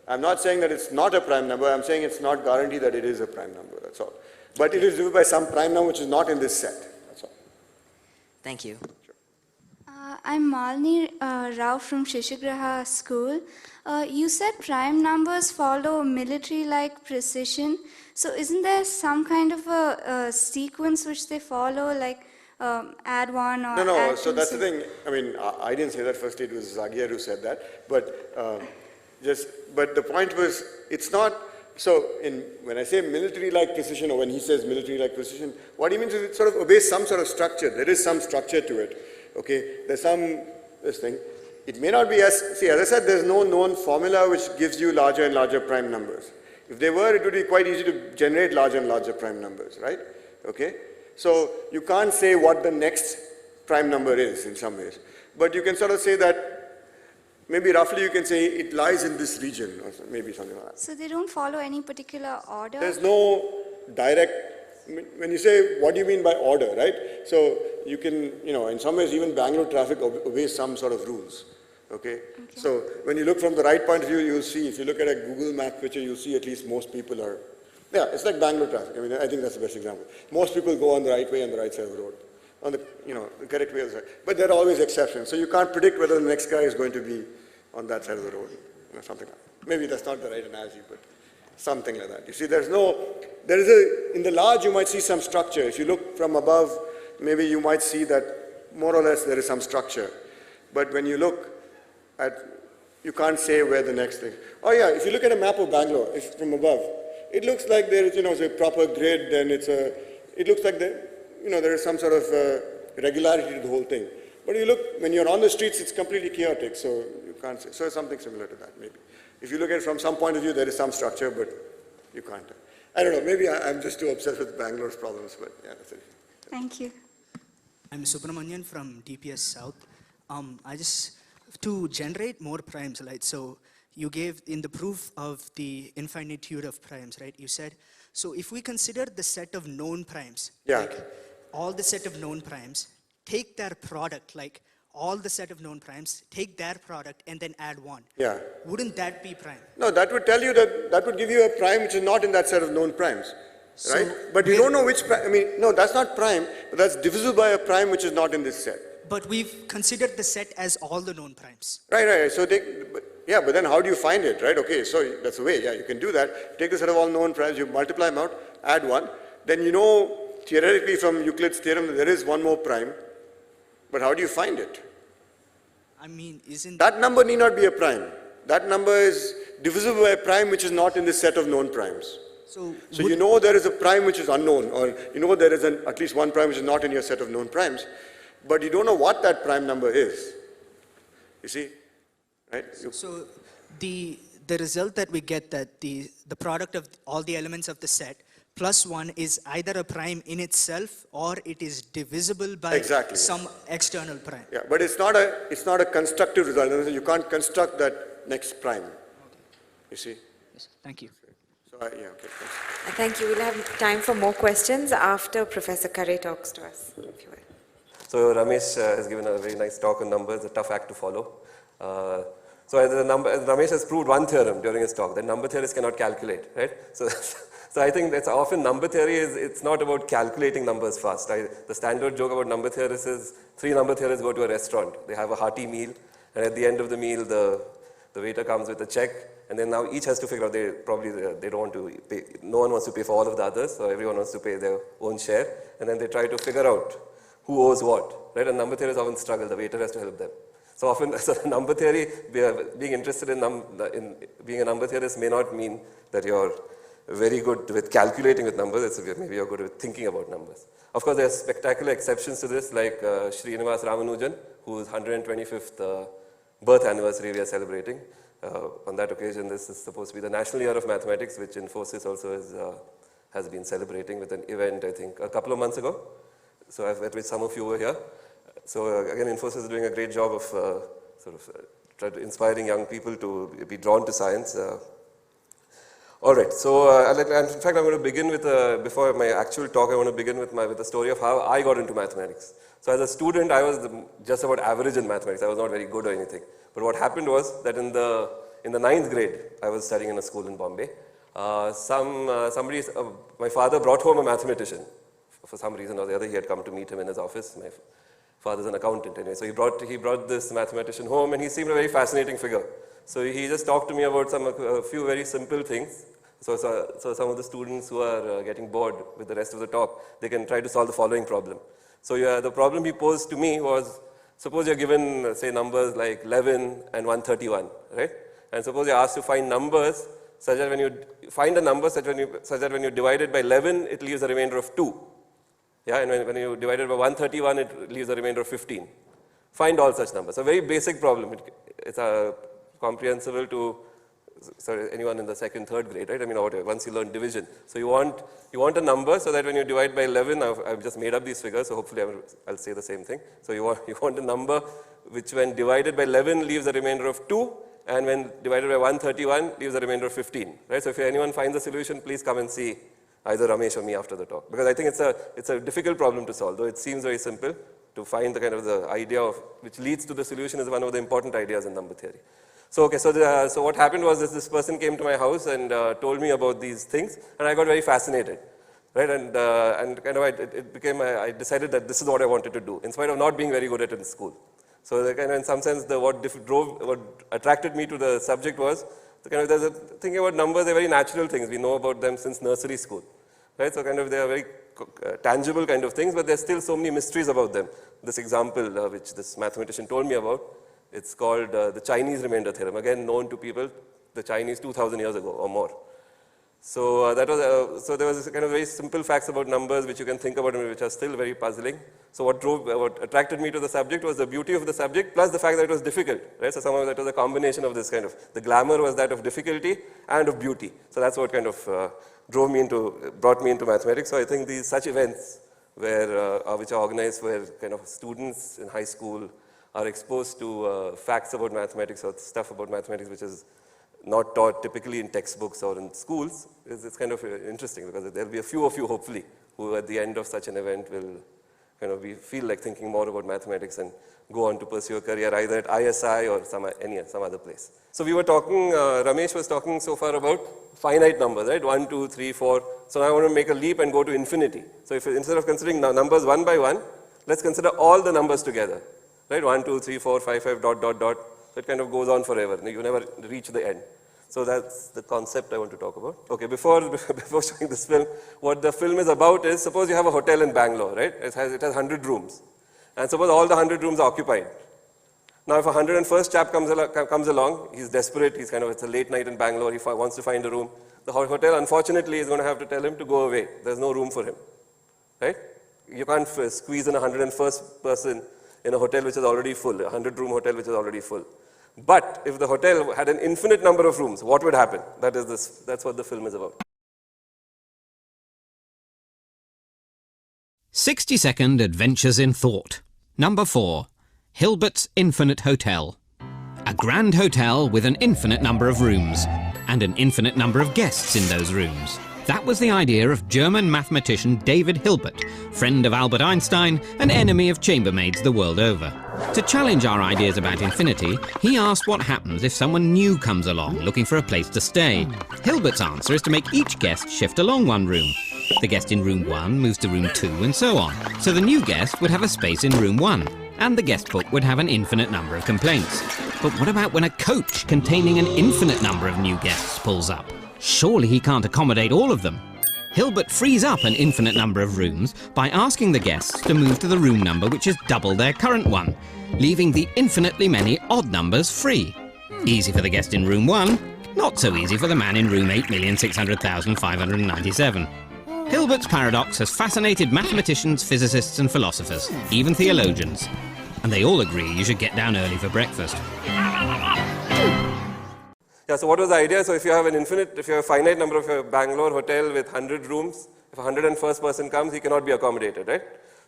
I'm not saying that it's not a prime number. I'm saying it's not guaranteed that it is a prime number. That's all. But it is divisible by some prime number which is not in this set. That's all. Thank you. I'm Malini Rao from Shishigraha School. You said prime numbers follow military-like precision. So isn't there some kind of a sequence which they follow, like add 1 or No, add so 2? that's the thing. I mean, I didn't say that first. It was Zagier who said that. But but the point was, it's not. So when I say military-like precision, or when he says military-like precision, what he means is it sort of obeys some sort of structure. There is some structure to it. Okay, there's this thing. It may not be as I said, there's no known formula which gives you larger and larger prime numbers. If there were, it would be quite easy to generate larger and larger prime numbers, right? Okay, so you can't say what the next prime number is in some ways, but you can sort of say that maybe roughly you can say it lies in this region, or maybe something like that. So they don't follow any particular order? There's no direct. When you say, what do you mean by order, right? So you can, in some ways even Bangalore traffic obeys some sort of rules, okay? So when you look from the right point of view, you'll see, if you look at a Google map picture, you'll see at least most people are, it's like Bangalore traffic. I mean, I think that's the best example. Most people go on the right way on the right side of the road, on the, the correct way of the side. But there are always exceptions. So you can't predict whether the next guy is going to be on that side of the road, something like that. Maybe that's not the right analogy, but something like that. You see, in the large you might see some structure. If you look from above, maybe you might see that more or less there is some structure. But when you look at, you can't say where the next thing. Oh yeah, if you look at a map of Bangalore, from above, it looks like there is, a proper grid, and it looks like there is some sort of regularity to the whole thing. But you look, when you're on the streets, it's completely chaotic, so you can't say. So it's something similar to that, maybe. If you look at it from some point of view, there is some structure, but you can't. I don't know, maybe I'm just too obsessed with Bangalore's problems, but yeah, that's it. Thank you. I'm Subramanian from DPS South. To generate more primes, right? So you gave in the proof of the infinitude of primes, right? You said, so if we consider the set of known primes, like all the set of known primes, take their product, like all the set of known primes, take their product and then add 1. Yeah. Wouldn't that be prime? No, that would tell you that would give you a prime which is not in that set of known primes, right? But you don't know which prime. No, that's not prime, but that's divisible by a prime which is not in this set. But we've considered the set as all the known primes. Right. So but then how do you find it, right? Okay, so that's the way. Yeah, you can do that. Take the set of all known primes, you multiply them out, add 1. Then theoretically from Euclid's theorem that there is one more prime. But how do you find it? I mean, isn't that number need not be a prime. That number is divisible by a prime which is not in this set of known primes. So there is a prime which is unknown, or there is at least one prime which is not in your set of known primes, but you don't know what that prime number is. You see, right? So the result that we get, that the product of all the elements of the set plus 1 is either a prime in itself or it is divisible by some external prime. Yeah, but it's not a constructive result. You can't construct that next prime. You see? Yes, thank you. So okay, thanks. Thank you. We'll have time for more questions after Professor Khare talks to us, if you will. So Ramesh has given a very nice talk on numbers, a tough act to follow. So as Ramesh has proved one theorem during his talk, that number theorists cannot calculate, right? So, so I think that's often number theory it's not about calculating numbers fast. The standard joke about number theorists is 3 number theorists go to a restaurant. They have a hearty meal, and at the end of the meal, the waiter comes with a check, and then now each has to figure out, they don't want to pay, no one wants to pay for all of the others, so everyone wants to pay their own share, and then they try to figure out who owes what, right? And number theorists often struggle, the waiter has to help them. So often, so number theory, being interested in being a number theorist may not mean that you're very good with calculating with numbers, maybe you're good with thinking about numbers. Of course, there are spectacular exceptions to this, like Srinivas Ramanujan, whose 125th birth anniversary we are celebrating. On that occasion, this is supposed to be the National Year of Mathematics, which Infosys also has been celebrating with an event, I think, a couple of months ago. So at which some of you were here. So again, Infosys is doing a great job of inspiring young people to be drawn to science. All right, so in fact, I'm going to begin with, before my actual talk, I want to begin with the story of how I got into mathematics. So as a student, I was just about average in mathematics. I was not very good or anything. But what happened was that in the 9th grade, I was studying in a school in Bombay. My father brought home a mathematician. For some reason or the other, he had come to meet him in his office. My father's an accountant anyway. So he brought this mathematician home, and he seemed a very fascinating figure. So he just talked to me about a few very simple things. So some of the students who are getting bored with the rest of the talk, they can try to solve the following problem. So the problem he posed to me was, suppose you're given, say, numbers like 11 and 131, right? And suppose you're asked to find numbers such that when you find a number such that when you divide it by 11, it leaves a remainder of 2. Yeah, and when you divide it by 131, it leaves a remainder of 15. Find all such numbers. A very basic problem. It's comprehensible to anyone in the 2nd, 3rd grade, right? I mean, once you learn division. So you want a number so that when you divide by 11, I've just made up these figures, so hopefully I'll say the same thing. So you want a number which when divided by 11 leaves a remainder of 2, and when divided by 131 leaves a remainder of 15, right? So if anyone finds a solution, please come and see either Ramesh or me after the talk, because I think it's a difficult problem to solve, though it seems very simple. To find the idea of which leads to the solution is one of the important ideas in number theory. So okay, so what happened was this person came to my house and told me about these things, and I got very fascinated, right? And I decided that this is what I wanted to do, in spite of not being very good at it in school. So in some sense, what attracted me to the subject was thinking about numbers. They're very natural things. We know about them since nursery school, right? So they are very tangible kind of things, but there's still so many mysteries about them. This example, which this mathematician told me about, it's called the Chinese remainder theorem, again known to people, the Chinese 2,000 years ago or more. So there was very simple facts about numbers which you can think about and which are still very puzzling. So what attracted me to the subject was the beauty of the subject plus the fact that it was difficult, right? So somehow that was a combination of this the glamour was that of difficulty and of beauty. So that's what brought me into mathematics. So I think such events which are organized where students in high school are exposed to facts about mathematics or stuff about mathematics which is not taught typically in textbooks or in schools, it's interesting, because there'll be a few of you, hopefully, who at the end of such an event will feel like thinking more about mathematics and go on to pursue a career either at ISI or some other place. So we were talking, Ramesh was talking so far about finite numbers, right? 1, 2, 3, 4. So now I want to make a leap and go to infinity. So instead of considering numbers one by one, let's consider all the numbers together. Right, 1, 2, 3, 4, 5, 5, ... So it goes on forever. You never reach the end. So that's the concept I want to talk about. Okay, before showing this film, what the film is about is, suppose you have a hotel in Bangalore, right? It has 100 rooms. And suppose all the 100 rooms are occupied. Now if a 101st chap comes along, he's desperate, it's a late night in Bangalore, he wants to find a room. The hotel, unfortunately, is going to have to tell him to go away. There's no room for him, right? You can't squeeze in a 101st person in a hotel which is already full, a 100-room hotel which is already full. But if the hotel had an infinite number of rooms, what would happen? That's what the film is about. 60-second adventures in thought. Number 4, Hilbert's Infinite Hotel. A grand hotel with an infinite number of rooms and an infinite number of guests in those rooms. That was the idea of German mathematician David Hilbert, friend of Albert Einstein and enemy of chambermaids the world over. To challenge our ideas about infinity, he asked what happens if someone new comes along looking for a place to stay. Hilbert's answer is to make each guest shift along one room. The guest in room 1 moves to room 2 and so on. So the new guest would have a space in room 1, and the guest book would have an infinite number of complaints. But what about when a coach containing an infinite number of new guests pulls up? Surely he can't accommodate all of them. Hilbert frees up an infinite number of rooms by asking the guests to move to the room number which is double their current one, leaving the infinitely many odd numbers free. Easy for the guest in room 1, not so easy for the man in room 8,600,597. Hilbert's paradox has fascinated mathematicians, physicists and philosophers, even theologians. And they all agree you should get down early for breakfast. Yeah, so what was the idea? So if you have a finite number of a Bangalore hotel with 100 rooms, if a 101st person comes, he cannot be accommodated, right?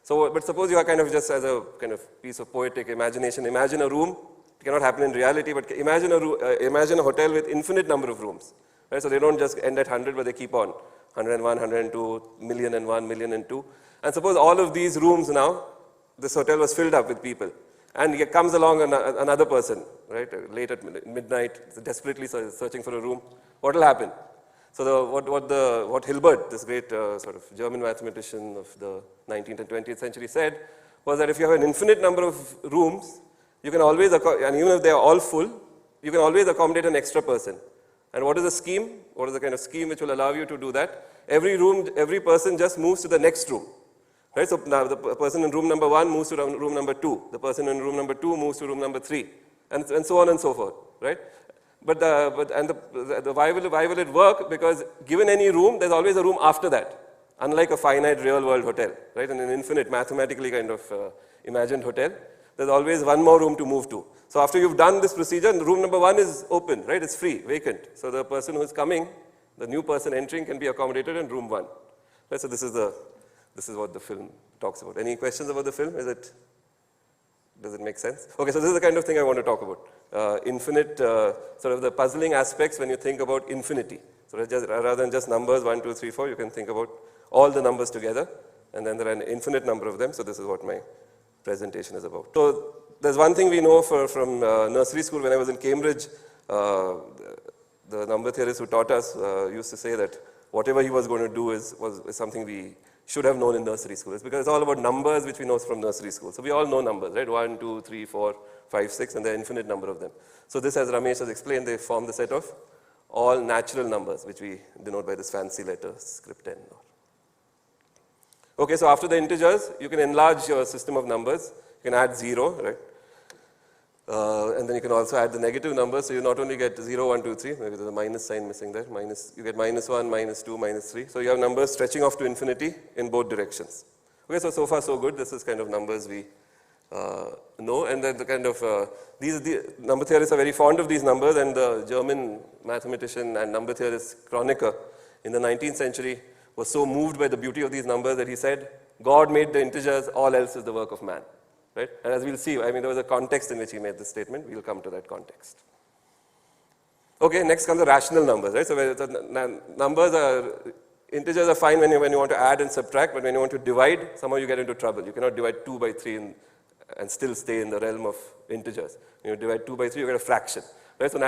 So, but suppose you are kind of just as a kind of piece of poetic imagination, imagine a room. It cannot happen in reality, but imagine a hotel with infinite number of rooms, right? So they don't just end at 100, but they keep on 101, 102, million and 1, million and 2. And suppose all of these rooms now, this hotel was filled up with people. And here comes along another person, right, late at midnight, desperately searching for a room. What will happen? So what Hilbert, this great sort of German mathematician of the 19th and 20th century said, was that if you have an infinite number of rooms, you can always, and even if they are all full, you can always accommodate an extra person. And what is the scheme? What is the kind of scheme which will allow you to do that? Every person just moves to the next room. Right, so now the person in room number 1 moves to room number 2. The person in room number 2 moves to room number 3, and so on and so forth. Right, why will it work? Because given any room, there's always a room after that. Unlike a finite real-world hotel, right, and an infinite mathematically kind of imagined hotel, there's always one more room to move to. So after you've done this procedure, room number 1 is open, right? It's free, vacant. So the person who's coming, the new person entering, can be accommodated in room 1. Right, so this is what the film talks about. Any questions about the film? Does it make sense? Okay, so this is the kind of thing I want to talk about. Infinite, sort of the puzzling aspects when you think about infinity. So rather than just numbers 1, 2, 3, 4, you can think about all the numbers together, and then there are an infinite number of them. So this is what my presentation is about. So there's one thing we know from nursery school. When I was in Cambridge, the number theorist who taught us used to say that whatever he was going to do was something we should have known in nursery school. It's because it's all about numbers which we know from nursery school. So we all know numbers, right? 1, 2, 3, 4, 5, 6, and there are infinite number of them. So this, as Ramesh has explained, they form the set of all natural numbers, which we denote by this fancy letter, script n. Okay, so after the integers, you can enlarge your system of numbers. You can add 0, right? And then you can also add the negative numbers. So you not only get 0, 1, 2, 3, maybe there's a minus sign missing there. You get -1, -2, -3. So you have numbers stretching off to infinity in both directions. Okay, so far so good. This is kind of numbers we know. And then the kind of, the number theorists are very fond of these numbers. And the German mathematician and number theorist Kronecker in the 19th century was so moved by the beauty of these numbers that he said, God made the integers, all else is the work of man. Right? And as we'll see, I mean, there was a context in which he made this statement. We'll come to that context. Okay, next comes the rational numbers, right? So integers are fine when you want to add and subtract, but when you want to divide, somehow you get into trouble. You cannot divide 2 by 3 and still stay in the realm of integers. When you divide 2 by 3, you get a fraction. Right? So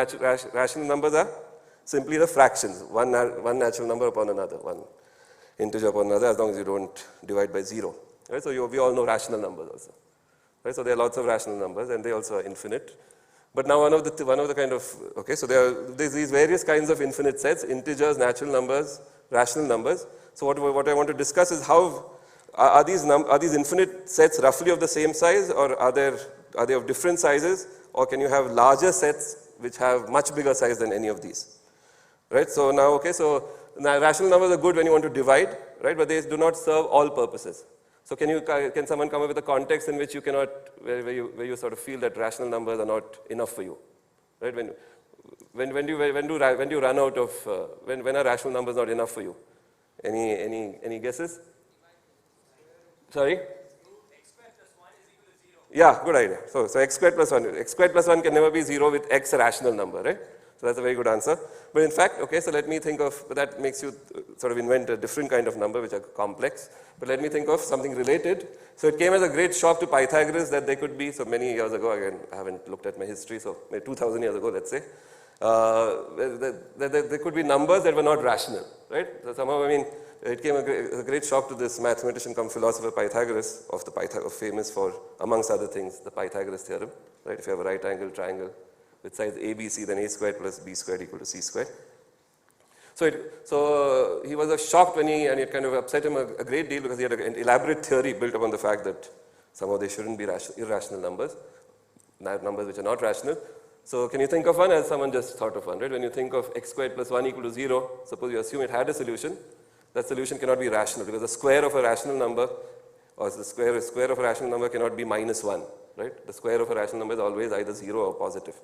rational numbers are simply the fractions, one natural number upon another, one integer upon another, as long as you don't divide by 0. Right? So we all know rational numbers also. Right, so there are lots of rational numbers, and they also are infinite. But now one of the kind of, okay, so there's these various kinds of infinite sets: integers, natural numbers, rational numbers. So what I want to discuss is how are these infinite sets roughly of the same size, or are they of different sizes, or can you have larger sets which have much bigger size than any of these? Right. So now, okay, so now rational numbers are good when you want to divide, right? But they do not serve all purposes. So can someone come up with a context in which you cannot, where you sort of feel that rational numbers are not enough for you, right? When do you run out of, when are rational numbers not enough for you? Any guesses? Sorry? X squared plus 1 is equal to 0. Yeah, good idea. So x squared plus 1 can never be 0 with x a rational number, right? So that's a very good answer. But in fact, okay, so let me think of, that makes you sort of invent a different kind of number which are complex. But let me think of something related. So it came as a great shock to Pythagoras that there could be, so many years ago, again, I haven't looked at my history, so maybe 2000 years ago, let's say, there could be numbers that were not rational, right? So somehow, I mean, it came as a great shock to this mathematician come philosopher Pythagoras, famous for, amongst other things, the Pythagoras theorem, right? If you have a right angle triangle with sides ABC, then A squared plus B squared equal to C squared. So he was shocked when and it kind of upset him a great deal because he had an elaborate theory built upon the fact that somehow they shouldn't be irrational numbers, numbers which are not rational. So can you think of one as someone just thought of one, right? When you think of x squared plus 1 equal to 0, suppose you assume it had a solution, that solution cannot be rational because the square of a rational number, or the square of a rational number cannot be minus 1, right? The square of a rational number is always either 0 or positive.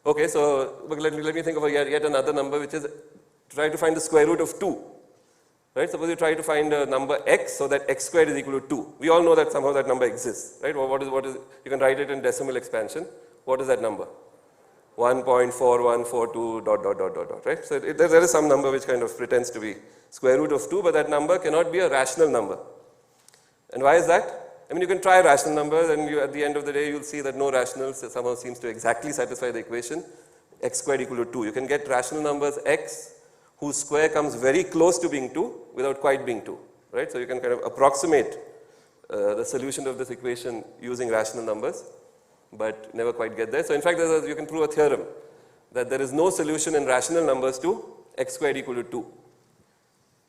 Okay, so let me think of yet another number which is, try to find the square root of 2. Right? Suppose you try to find a number x so that x squared is equal to 2. We all know that somehow that number exists, right? What is, you can write it in decimal expansion. What is that number? 1.4142 ... right? So there is some number which kind of pretends to be square root of 2, but that number cannot be a rational number. And why is that? I mean, you can try rational numbers and at the end of the day, you'll see that no rational somehow seems to exactly satisfy the equation x squared equal to 2. You can get rational numbers x whose square comes very close to being 2 without quite being 2, right? So you can kind of approximate the solution of this equation using rational numbers, but never quite get there. So in fact, you can prove a theorem that there is no solution in rational numbers to x squared equal to 2,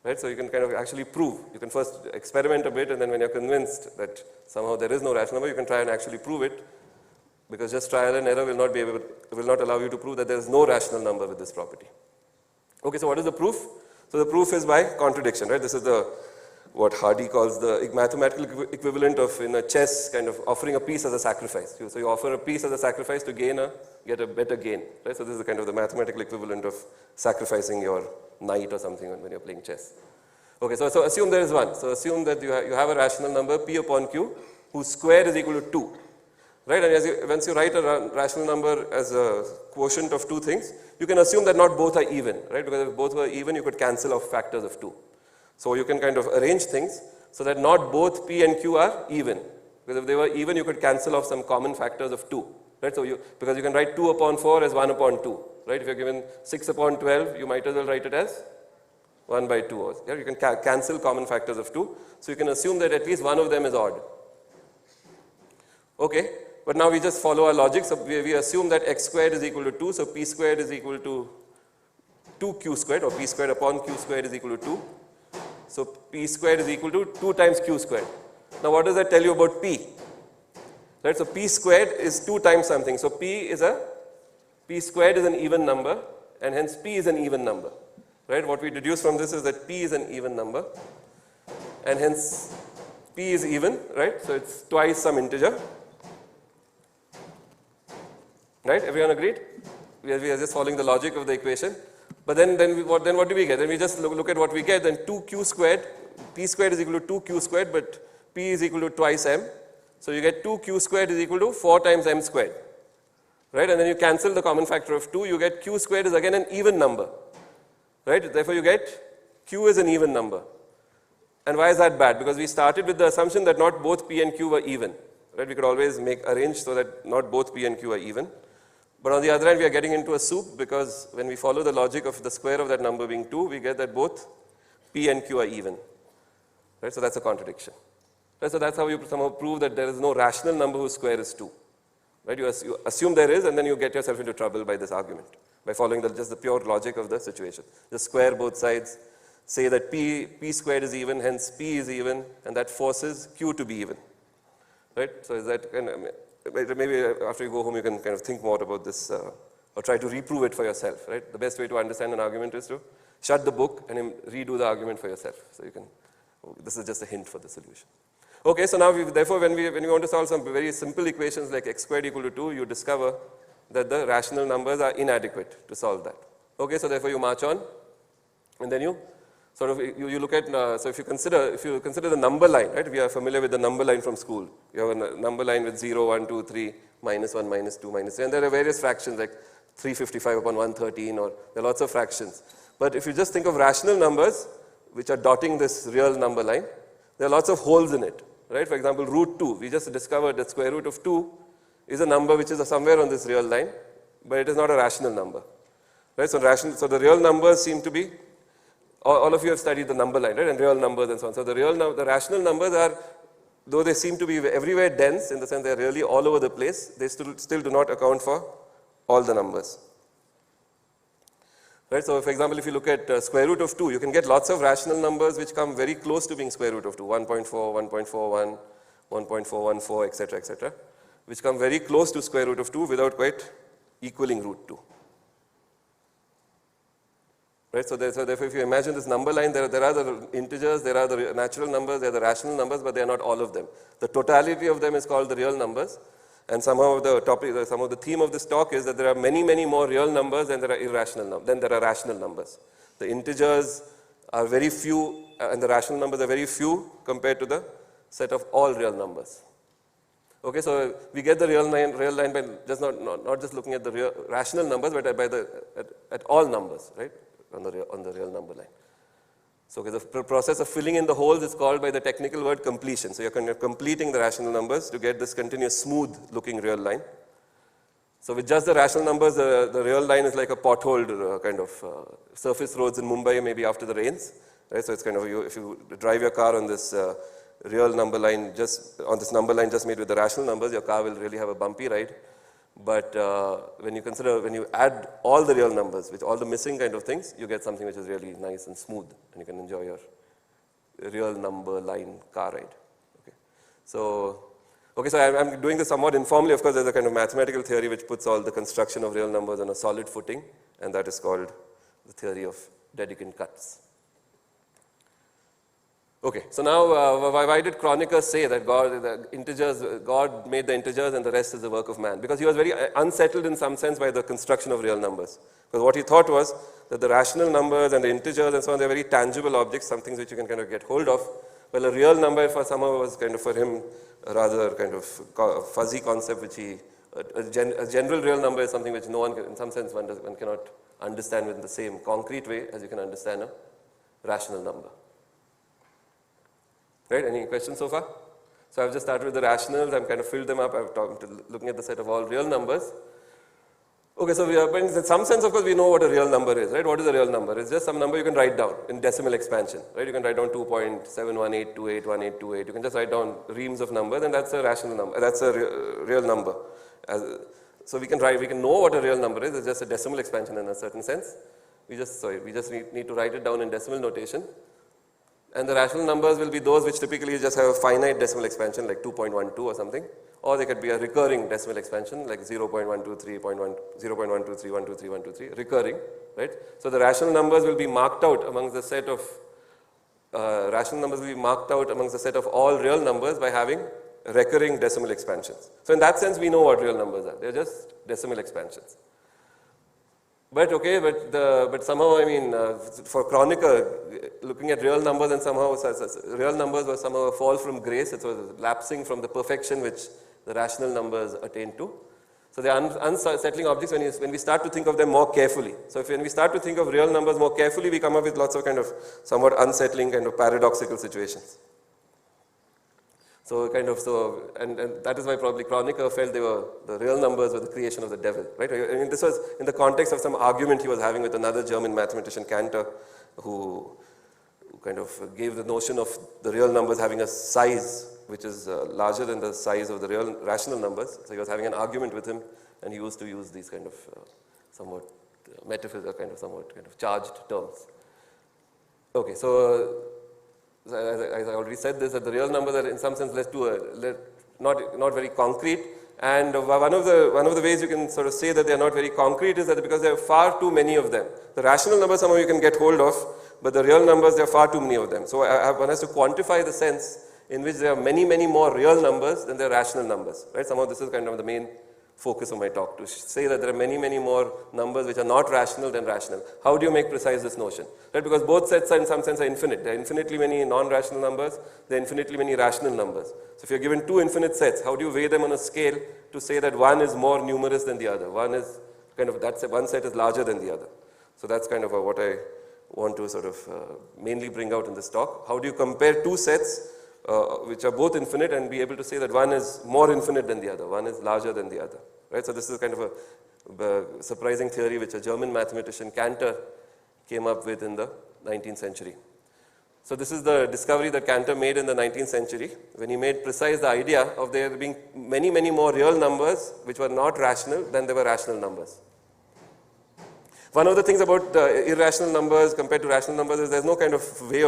right? So you can kind of actually prove. You can first experiment a bit, and then when you're convinced that somehow there is no rational number, you can try and actually prove it, because just trial and error will not allow you to prove that there is no rational number with this property. Okay, so what is the proof? So the proof is by contradiction, right? This is what Hardy calls the mathematical equivalent of, in a chess, kind of offering a piece as a sacrifice. So you offer a piece as a sacrifice to get a better gain, right? So this is kind of the mathematical equivalent of sacrificing your knight or something when you're playing chess. Okay, so assume there is one. So assume that you have a rational number p upon q whose square is equal to 2. Right, and once you write a rational number as a quotient of two things, you can assume that not both are even, right? Because if both were even, you could cancel off factors of 2. So you can kind of arrange things so that not both p and q are even. Because if they were even, you could cancel off some common factors of 2, right? So because you can write 2 upon 4 as 1 upon 2, right? If you're given 6 upon 12, you might as well write it as 1 by 2. Yeah, you can cancel common factors of 2. So you can assume that at least one of them is odd. Okay. But now we just follow our logic. So we assume that x squared is equal to 2. So p squared is equal to 2q squared, or p squared upon q squared is equal to 2. So p squared is equal to 2 times q squared. Now what does that tell you about p? Right, so p squared is 2 times something. So p squared is an even number, and hence p is an even number. Right, what we deduce from this is that p is an even number, and hence p is even, right? So it's twice some integer. Right? Everyone agreed? We are just following the logic of the equation. But then what do we get? Then we just look at what we get. Then 2q squared, p squared is equal to 2q squared, but p is equal to twice m. So you get 2q squared is equal to 4 times m squared. Right? And then you cancel the common factor of 2. You get q squared is again an even number. Right? Therefore you get q is an even number. And why is that bad? Because we started with the assumption that not both p and q were even. Right? We could always arrange so that not both p and q are even. But on the other hand, we are getting into a soup because when we follow the logic of the square of that number being 2, we get that both p and q are even. Right? So that's a contradiction. Right? So that's how you somehow prove that there is no rational number whose square is 2. Right? You assume there is, and then you get yourself into trouble by this argument, by following just the pure logic of the situation. Just square both sides, say that p squared is even, hence p is even, and that forces q to be even. Right? So is that kind of, maybe after you go home, you can kind of think more about this or try to reprove it for yourself, right? The best way to understand an argument is to shut the book and redo the argument for yourself. So you can, this is just a hint for the solution. Okay, so now therefore when we want to solve some very simple equations like x squared equal to 2, you discover that the rational numbers are inadequate to solve that. Okay, so therefore you march on, and then you sort of, you look at, so if you consider the number line, right? We are familiar with the number line from school. You have a number line with 0, 1, 2, 3, -1, -2, -3, and there are various fractions like 355 upon 113, or there are lots of fractions. But if you just think of rational numbers, which are dotting this real number line, there are lots of holes in it, right? For example, root 2. We just discovered that square root of 2 is a number which is somewhere on this real line, but it is not a rational number, right? So the real numbers seem to be, all of you have studied the number line, right? And real numbers and so on. So the rational numbers are, though they seem to be everywhere dense, in the sense they are really all over the place, they still do not account for all the numbers. Right, so for example, if you look at square root of 2, you can get lots of rational numbers which come very close to being square root of 2, 1.4, 1.41, 1.414, etc., which come very close to square root of 2 without quite equaling root 2. Right, so therefore if you imagine this number line, there are the integers, there are the natural numbers, there are the rational numbers, but they are not all of them. The totality of them is called the real numbers. And somehow the theme of this talk is that there are many, many more real numbers than there are rational numbers. The integers are very few, and the rational numbers are very few compared to the set of all real numbers. Okay, so we get the real line by just not just looking at the rational numbers, but at all numbers, right, on the real number line. So okay, the process of filling in the holes is called by the technical word completion. So you're completing the rational numbers to get this continuous smooth looking real line. So with just the rational numbers, the real line is like a potholed kind of surface roads in Mumbai maybe after the rains. Right? So it's kind of, if you drive your car on this real number line, just made with the rational numbers, your car will really have a bumpy ride. But when you add all the real numbers, with all the missing kind of things, you get something which is really nice and smooth, and you can enjoy your real number line car ride. Okay, so I'm doing this somewhat informally. Of course, there's a kind of mathematical theory which puts all the construction of real numbers on a solid footing, and that is called the theory of Dedekind cuts. Okay, so now why did Kronecker say that God made the integers and the rest is the work of man? Because he was very unsettled in some sense by the construction of real numbers. Because what he thought was that the rational numbers and the integers and so on, they're very tangible objects, some things which you can kind of get hold of. Well, a real number somehow was kind of for him a rather kind of fuzzy concept, which a general real number is something which no one, in some sense, one cannot understand in the same concrete way as you can understand a rational number. Right, any questions so far? So I've just started with the rationals, I've kind of filled them up, looking at the set of all real numbers. Okay, so in some sense, of course, we know what a real number is, right? What is a real number? It's just some number you can write down in decimal expansion, right? You can write down 2.718281828. You can just write down reams of numbers, and that's a rational number. That's a real number. So we can know what a real number is. It's just a decimal expansion in a certain sense. We just need to write it down in decimal notation. And the rational numbers will be those which typically just have a finite decimal expansion, like 2.12 or something. Or they could be a recurring decimal expansion, like 0.123, recurring, right? So the rational numbers will be marked out amongst the set of all real numbers by having recurring decimal expansions. So in that sense, we know what real numbers are. They're just decimal expansions. But somehow, I mean, for Kronecker, looking at real numbers and somehow real numbers were somehow a fall from grace. It was lapsing from the perfection which the rational numbers attain to. So they are unsettling objects when we start to think of them more carefully. So when we start to think of real numbers more carefully, we come up with lots of kind of somewhat unsettling kind of paradoxical situations. So and that is why probably Kronecker felt the real numbers were the creation of the devil, right? I mean, this was in the context of some argument he was having with another German mathematician, Cantor, who kind of gave the notion of the real numbers having a size which is larger than the size of the real rational numbers. So he was having an argument with him, and he used to use these kind of somewhat metaphysical, somewhat charged terms. Okay, so as I already said this, that the real numbers are in some sense not very concrete. And one of the ways you can sort of say that they are not very concrete is that because there are far too many of them. The rational numbers somehow you can get hold of, but the real numbers, there are far too many of them. So one has to quantify the sense in which there are many, many more real numbers than there are rational numbers. Right? Somehow this is kind of the main focus of my talk, to say that there are many, many more numbers which are not rational than rational. How do you make precise this notion? Right? Because both sets are in some sense are infinite. There are infinitely many non-rational numbers, there are infinitely many rational numbers. So if you're given two infinite sets, how do you weigh them on a scale to say that one is more numerous than the other? One is kind of that one set is larger than the other. So that's kind of what I want to sort of mainly bring out in this talk. How do you compare two sets which are both infinite and be able to say that one is more infinite than the other, one is larger than the other, right? So this is kind of a surprising theory which a German mathematician, Cantor, came up with in the 19th century. So this is the discovery that Cantor made in the 19th century when he made precise the idea of there being many, many more real numbers which were not rational than there were rational numbers. One of the things about irrational numbers compared to rational numbers is there's no kind of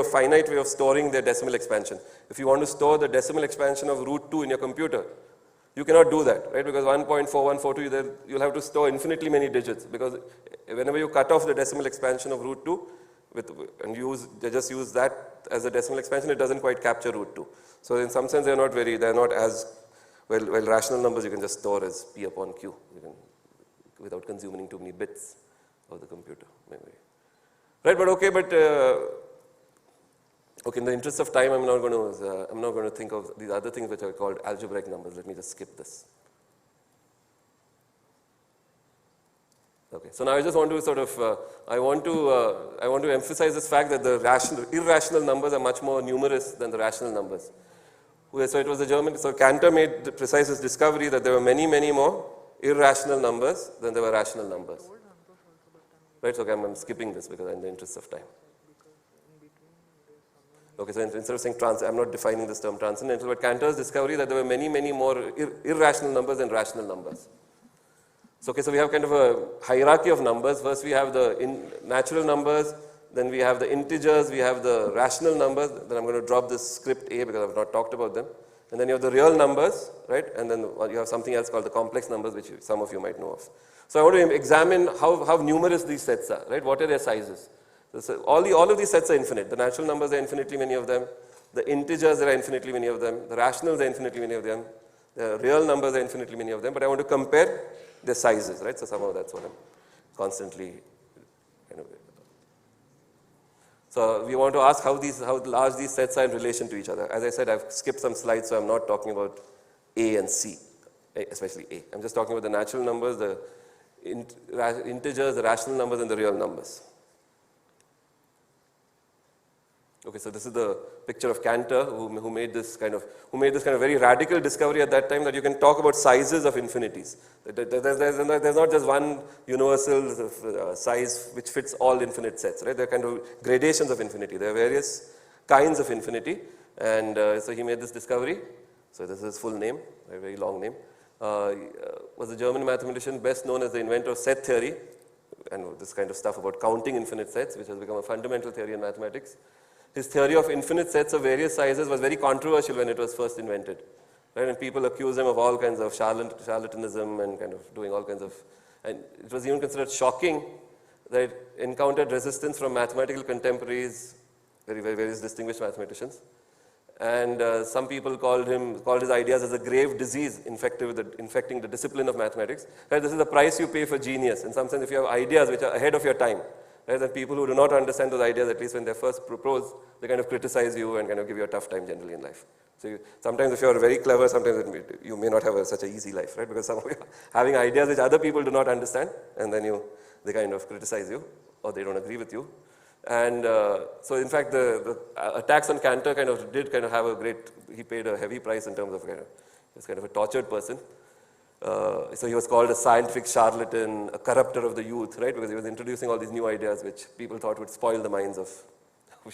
finite way of storing their decimal expansion. If you want to store the decimal expansion of root 2 in your computer, you cannot do that, right? Because 1.4142, you'll have to store infinitely many digits, because whenever you cut off the decimal expansion of root 2, and just use that as a decimal expansion, it doesn't quite capture root 2. So in some sense, they're not as, well, rational numbers you can just store as P upon Q, without consuming too many bits of the computer memory. Right, but okay, in the interest of time, I'm not going to think of these other things which are called algebraic numbers. Let me just skip this. Okay, so now I just want to sort of, I want to emphasize this fact that the irrational numbers are much more numerous than the rational numbers. So it was so Cantor made the precise discovery that there were many, many more irrational numbers than there were rational numbers. Right, so okay, I'm skipping this because I'm in the interest of time. Okay, so instead of saying I'm not defining this term transcendental, but Cantor's discovery that there were many, many more irrational numbers than rational numbers. So, okay, so we have kind of a hierarchy of numbers. First we have the natural numbers, then we have the integers, we have the rational numbers. Then I'm going to drop this script A because I've not talked about them. And then you have the real numbers, right? And then you have something else called the complex numbers, which some of you might know of. So I want to examine how numerous these sets are, right? What are their sizes? So all of these sets are infinite. The natural numbers are infinitely many of them. The integers, there are infinitely many of them. The rationals are infinitely many of them. The real numbers are infinitely many of them. But I want to compare their sizes, right? So somehow that's what I'm constantly kind of. So we want to ask how large these sets are in relation to each other. As I said, I've skipped some slides, so I'm not talking about A and C, especially A. I'm just talking about the natural numbers, the integers, the rational numbers, and the real numbers. Okay, so this is the picture of Cantor, who made this kind of very radical discovery at that time, that you can talk about sizes of infinities. There's not just one universal size which fits all infinite sets, right? There are kind of gradations of infinity. There are various kinds of infinity, and so he made this discovery. So this is his full name, a very long name. Was a German mathematician best known as the inventor of set theory, and this kind of stuff about counting infinite sets, which has become a fundamental theory in mathematics. His theory of infinite sets of various sizes was very controversial when it was first invented. Right? And people accused him of all kinds of charlatanism and kind of doing all kinds of, and it was even considered shocking that it encountered resistance from mathematical contemporaries, various distinguished mathematicians. And some people called his ideas as a grave disease infecting the discipline of mathematics. Right? This is the price you pay for genius. In some sense, if you have ideas which are ahead of your time, right, that people who do not understand those ideas, at least when they're first proposed, they kind of criticize you and kind of give you a tough time generally in life. So sometimes if you're very clever, sometimes you may not have such an easy life, right? Because some of you are having ideas which other people do not understand, and then they kind of criticize you, or they don't agree with you. And so in fact, the attacks on Cantor did have he paid a heavy price in terms of he was kind of a tortured person. So he was called a scientific charlatan, a corrupter of the youth, right? Because he was introducing all these new ideas which people thought would spoil the minds of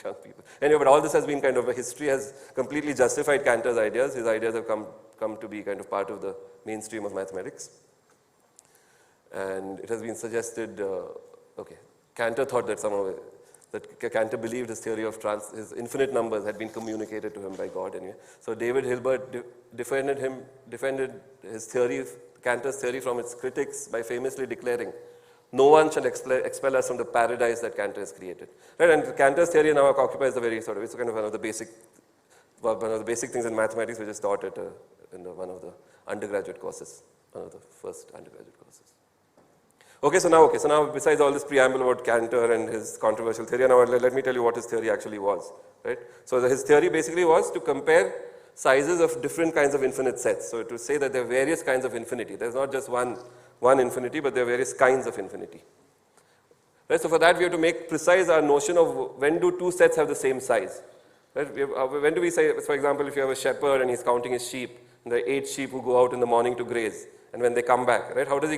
young people. Anyway, but all this has been history has completely justified Cantor's ideas. His ideas have come to be kind of part of the mainstream of mathematics. And it has been suggested, Cantor thought that that Cantor believed his theory of his infinite numbers had been communicated to him by God anyway. So David Hilbert defended his theory, Cantor's theory, from its critics by famously declaring, "No one shall expel us from the paradise that Cantor has created." Right, and Cantor's theory now occupies it's kind of one of the basic things in mathematics which is taught in one of the undergraduate courses, one of the first undergraduate courses. Okay, so now besides all this preamble about Cantor and his controversial theory, now let me tell you what his theory actually was, right? So his theory basically was to compare sizes of different kinds of infinite sets. So to say that there are various kinds of infinity. There's not just one one infinity, but there are various kinds of infinity. Right? So for that, we have to make precise our notion of when do two sets have the same size. Right? When do we say, for example, if you have a shepherd and he's counting his sheep, and there are 8 sheep who go out in the morning to graze, and when they come back, right? How does he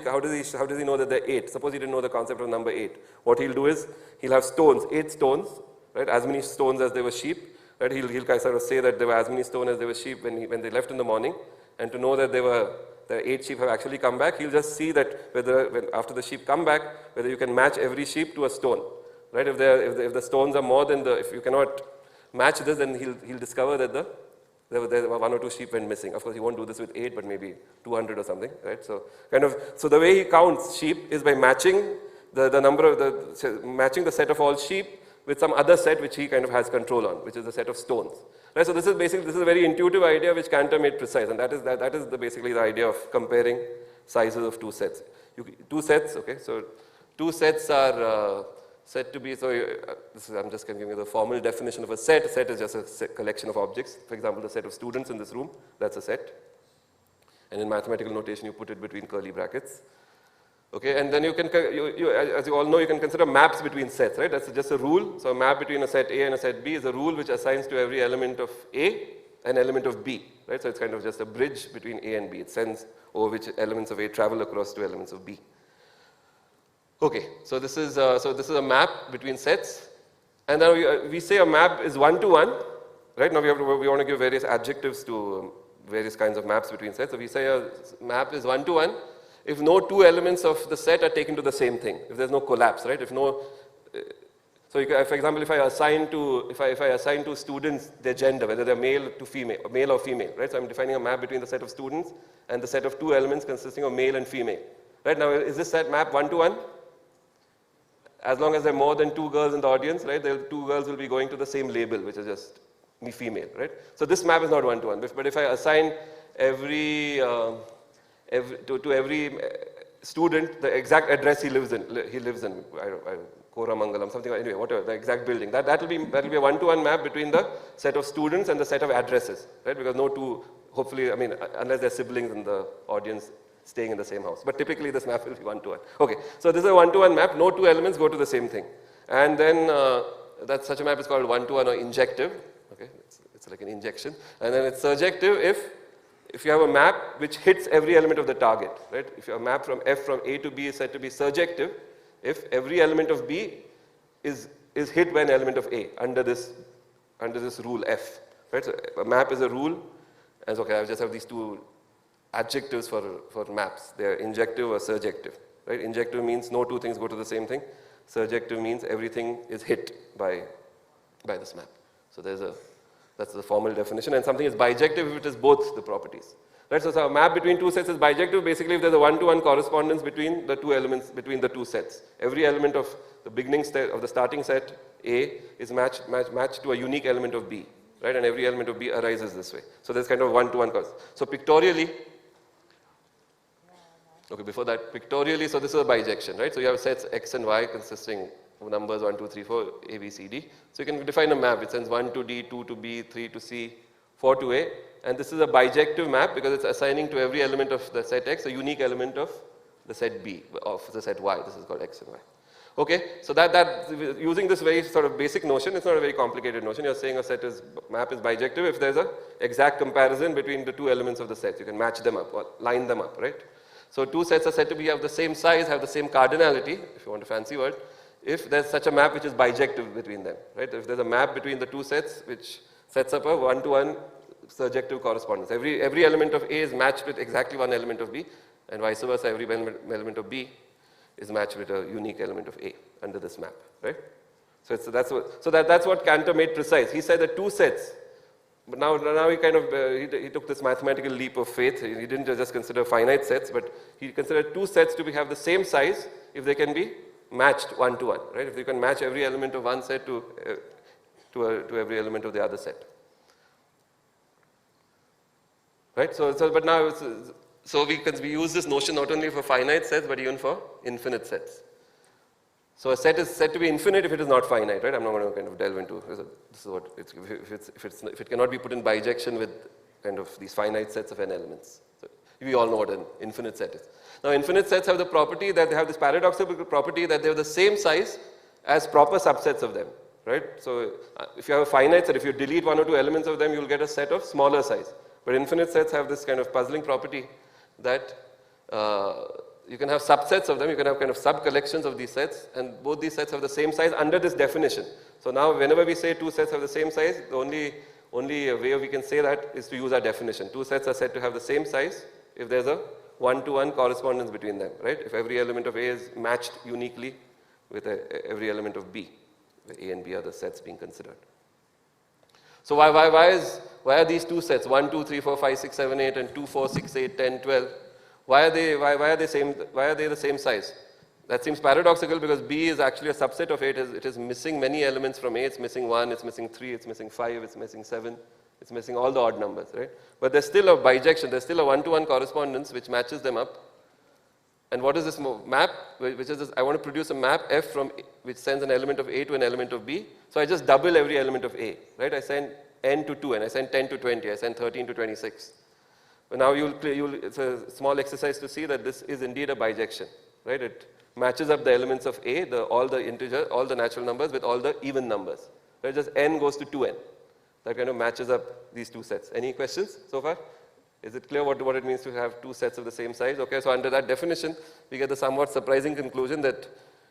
know that there are 8? Suppose he didn't know the concept of number 8. What he'll do is he'll have stones, 8 stones, right? As many stones as there were sheep. Right? He'll kind of sort of say that there were as many stones as there were sheep when they left in the morning, and to know that the 8 sheep have actually come back, he'll just see that after the sheep come back, whether you can match every sheep to a stone. Right? If the stones are more than if you cannot match this, then he'll discover that there were 1 or 2 sheep went missing. Of course, he won't do this with 8, but maybe 200 or something, right? So so the way he counts sheep is by matching matching the set of all sheep with some other set which he kind of has control on, which is the set of stones. Right? So this is a very intuitive idea which Cantor made precise, and that is basically the idea of comparing sizes of two sets. Two sets, okay? So two sets are said to be, I'm just going to give you the formal definition of a set. A set is just a collection of objects. For example, the set of students in this room, that's a set. And in mathematical notation, you put it between curly brackets. Okay, and then you can, as you all know, you can consider maps between sets, right? That's just a rule. So a map between a set A and a set B is a rule which assigns to every element of A an element of B, right? So it's kind of just a bridge between A and B. It sends over which elements of A travel across to elements of B. Okay, so this is a map between sets, and now we say a map is one-to-one, right? Now we want to give various adjectives to various kinds of maps between sets. So we say a map is one-to-one if no two elements of the set are taken to the same thing. If there's no collapse, right? If no, so for example, if I assign to students their gender, whether they're male or female, right? So I'm defining a map between the set of students and the set of two elements consisting of male and female, right? Now is this set map one-to-one? As long as there are more than 2 girls in the audience, right, the 2 girls will be going to the same label, which is just me female, right? So this map is not one-to-one. But if I assign to every student the exact address he lives in, Koramangalam, something like, anyway, whatever, the exact building, that will be a one-to-one map between the set of students and the set of addresses, right? Because no two, hopefully, I mean, unless they're siblings in the audience staying in the same house. But typically this map will be one-to-one. Okay, so this is a one-to-one map. No two elements go to the same thing. And then such a map is called one-to-one or injective. Okay, it's like an injection. And then it's surjective if you have a map which hits every element of the target, right? If your map from F from A to B is said to be surjective, if every element of B is hit by an element of A under this rule F, right? So a map is a rule, and so, okay, I just have these two adjectives for maps. They are injective or surjective, right? Injective means no two things go to the same thing. Surjective means everything is hit by this map. So that's the formal definition. And something is bijective if it is both the properties, right? So a map between two sets is bijective basically if there's a one-to-one correspondence between the two elements, between the two sets. Every element of the beginning set of the starting set A is matched to a unique element of B, right? And every element of B arises this way. So there's kind of one-to-one correspondence. So pictorially, okay, before that, pictorially, so this is a bijection, right? So you have sets X and Y consisting of numbers 1, 2, 3, 4, A, B, C, D. So you can define a map. It sends 1 to D, 2 to B, 3 to C, 4 to A. And this is a bijective map because it's assigning to every element of the set X a unique element of the set B, of the set Y. This is called X and Y. Okay, so using this very sort of basic notion, it's not a very complicated notion. You're saying a map is bijective if there's an exact comparison between the two elements of the set. You can match them up or line them up, right? So two sets are said to have the same size, have the same cardinality, if you want a fancy word, if there's such a map which is bijective between them, right? If there's a map between the two sets which sets up a one-to-one surjective correspondence. Every element of A is matched with exactly one element of B, and vice versa, every element of B is matched with a unique element of A under this map, right? So that's what Cantor made precise. He said that two sets. But now he kind of, he took this mathematical leap of faith. He didn't just consider finite sets, but he considered two sets to have the same size if they can be matched one-to-one, right? If you can match every element of one set to every element of the other set. Right? But now, we use this notion not only for finite sets, but even for infinite sets. So a set is said to be infinite if it is not finite, right? I'm not going to kind of delve into this is what if it cannot be put in bijection with kind of these finite sets of n elements. So We all know what an infinite set is. Now, infinite sets have the property that they have this paradoxical property that they have the same size as proper subsets of them, right? So, if you have a finite set, if you delete one or two elements of them, you will get a set of smaller size. But infinite sets have this kind of puzzling property that you can have subsets of them, you can have kind of sub-collections of these sets, and both these sets have the same size under this definition. So now, whenever we say two sets have the same size, the only way we can say that is to use our definition. Two sets are said to have the same size if there's a one-to-one correspondence between them, right? If every element of A is matched uniquely with every element of B, where A and B are the sets being considered. So why are these two sets 1, 2, 3, 4, 5, 6, 7, 8 and 2, 4, 6, 8, 10, 12? Why are they the same size? That seems paradoxical because B is actually a subset of A. It is missing many elements from A. It's missing 1, it's missing 3, it's missing 5, it's missing 7. It's missing all the odd numbers, right? But there's still a bijection, there's still a one-to-one correspondence which matches them up. And what is this map? Which is this, I want to produce a map F from which sends an element of A to an element of B. So I just double every element of A, right? I send n to 2, and I send 10 to 20, I send 13 to 26. But now it's a small exercise to see that this is indeed a bijection, right? It matches up the elements of A, all the natural numbers with all the even numbers. Right? Just n goes to 2n. That kind of matches up these two sets. Any questions so far? Is it clear what it means to have two sets of the same size? Okay, so under that definition, we get the somewhat surprising conclusion that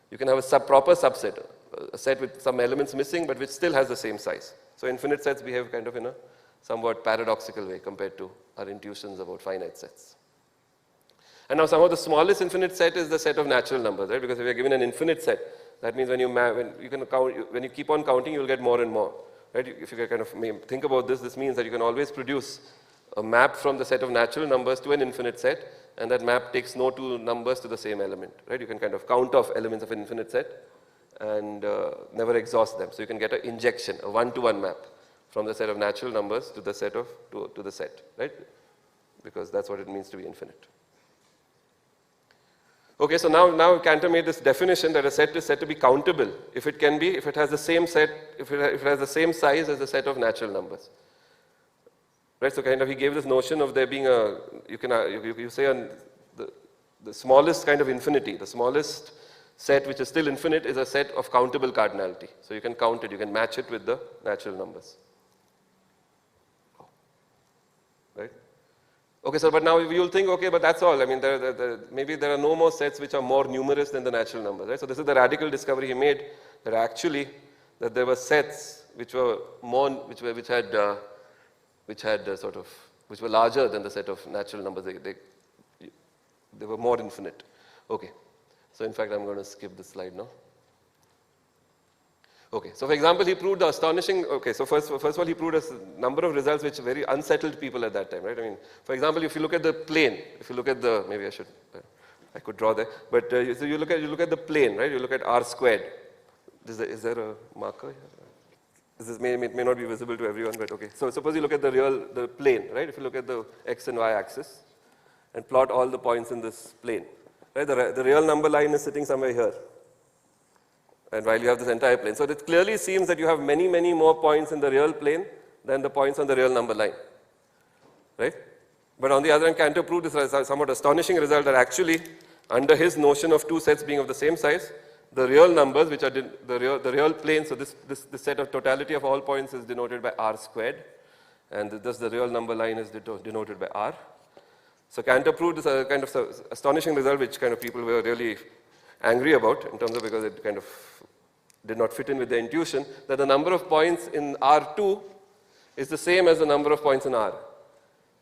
you can have a proper subset, a set with some elements missing, but which still has the same size. So infinite sets behave kind of in a somewhat paradoxical way compared to our intuitions about finite sets. And now somehow the smallest infinite set is the set of natural numbers, right? Because if you're given an infinite set, that means when you keep on counting, you'll get more and more. Right? If you kind of think about this, this means that you can always produce a map from the set of natural numbers to an infinite set, and that map takes no two numbers to the same element. Right? You can kind of count off elements of an infinite set and never exhaust them. So you can get an injection, a one-to-one map from the set of natural numbers to the set to the set, right? Because that's what it means to be infinite. Okay, so now Cantor made this definition that a set is said to be countable if it has the same set, if it has the same size as the set of natural numbers. Right, so kind of he gave this notion of there being you say the smallest kind of infinity, the smallest set which is still infinite is a set of countable cardinality. So you can count it, you can match it with the natural numbers. Right? Okay, so but now you'll think, okay, but that's all. I mean, maybe there are no more sets which are more numerous than the natural numbers, right? So this is the radical discovery he made, that actually that there were sets which were more, which were larger than the set of natural numbers. They were more infinite. Okay, so in fact, I'm going to skip this slide now. Okay, so for example, he proved the astonishing, okay, so first of all, he proved a number of results which very unsettled people at that time, right? I mean, for example, if you look at the plane, if you look at the, maybe I could draw there, but so you look at the plane, right? You look at r squared. Is there a marker here? It may not be visible to everyone, but okay. So suppose you look at the plane, right? If you look at the x and y axis and plot all the points in this plane, right? The real number line is sitting somewhere here. And while you have this entire plane. So it clearly seems that you have many, many more points in the real plane than the points on the real number line. Right? But on the other hand, Cantor proved this somewhat astonishing result that actually, under his notion of two sets being of the same size, the real numbers, which are the real plane, so this set of totality of all points is denoted by r squared, and thus the real number line is denoted by r. So Cantor proved this kind of astonishing result, which kind of people were really angry about, in terms of because it kind of did not fit in with the intuition, that the number of points in R2 is the same as the number of points in R.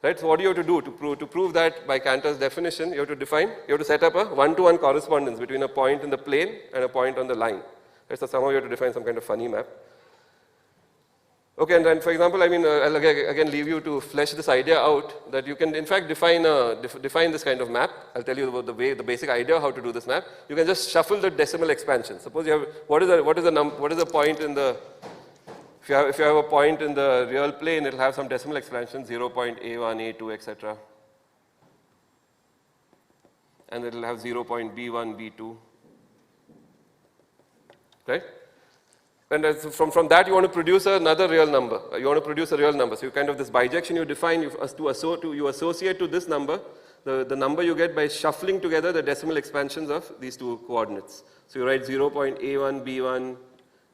Right? So what do you have to do to prove that by Cantor's definition? You have to set up a one-to-one correspondence between a point in the plane and a point on the line. Right? So somehow you have to define some kind of funny map. Okay, and then for example, I mean, I'll again leave you to flesh this idea out, that you can in fact define this kind of map. I'll tell you about the basic idea how to do this map. You can just shuffle the decimal expansion. Suppose you have, what is the point in the, if you have a point in the real plane, it'll have some decimal expansion, 0.A1, A2, etc. And it'll have 0.B1, B2. Right? And from that, you want to produce another real number. You want to produce a real number. So you kind of, this bijection you define, you associate to this number the number you get by shuffling together the decimal expansions of these two coordinates. So you write 0.A1, B1,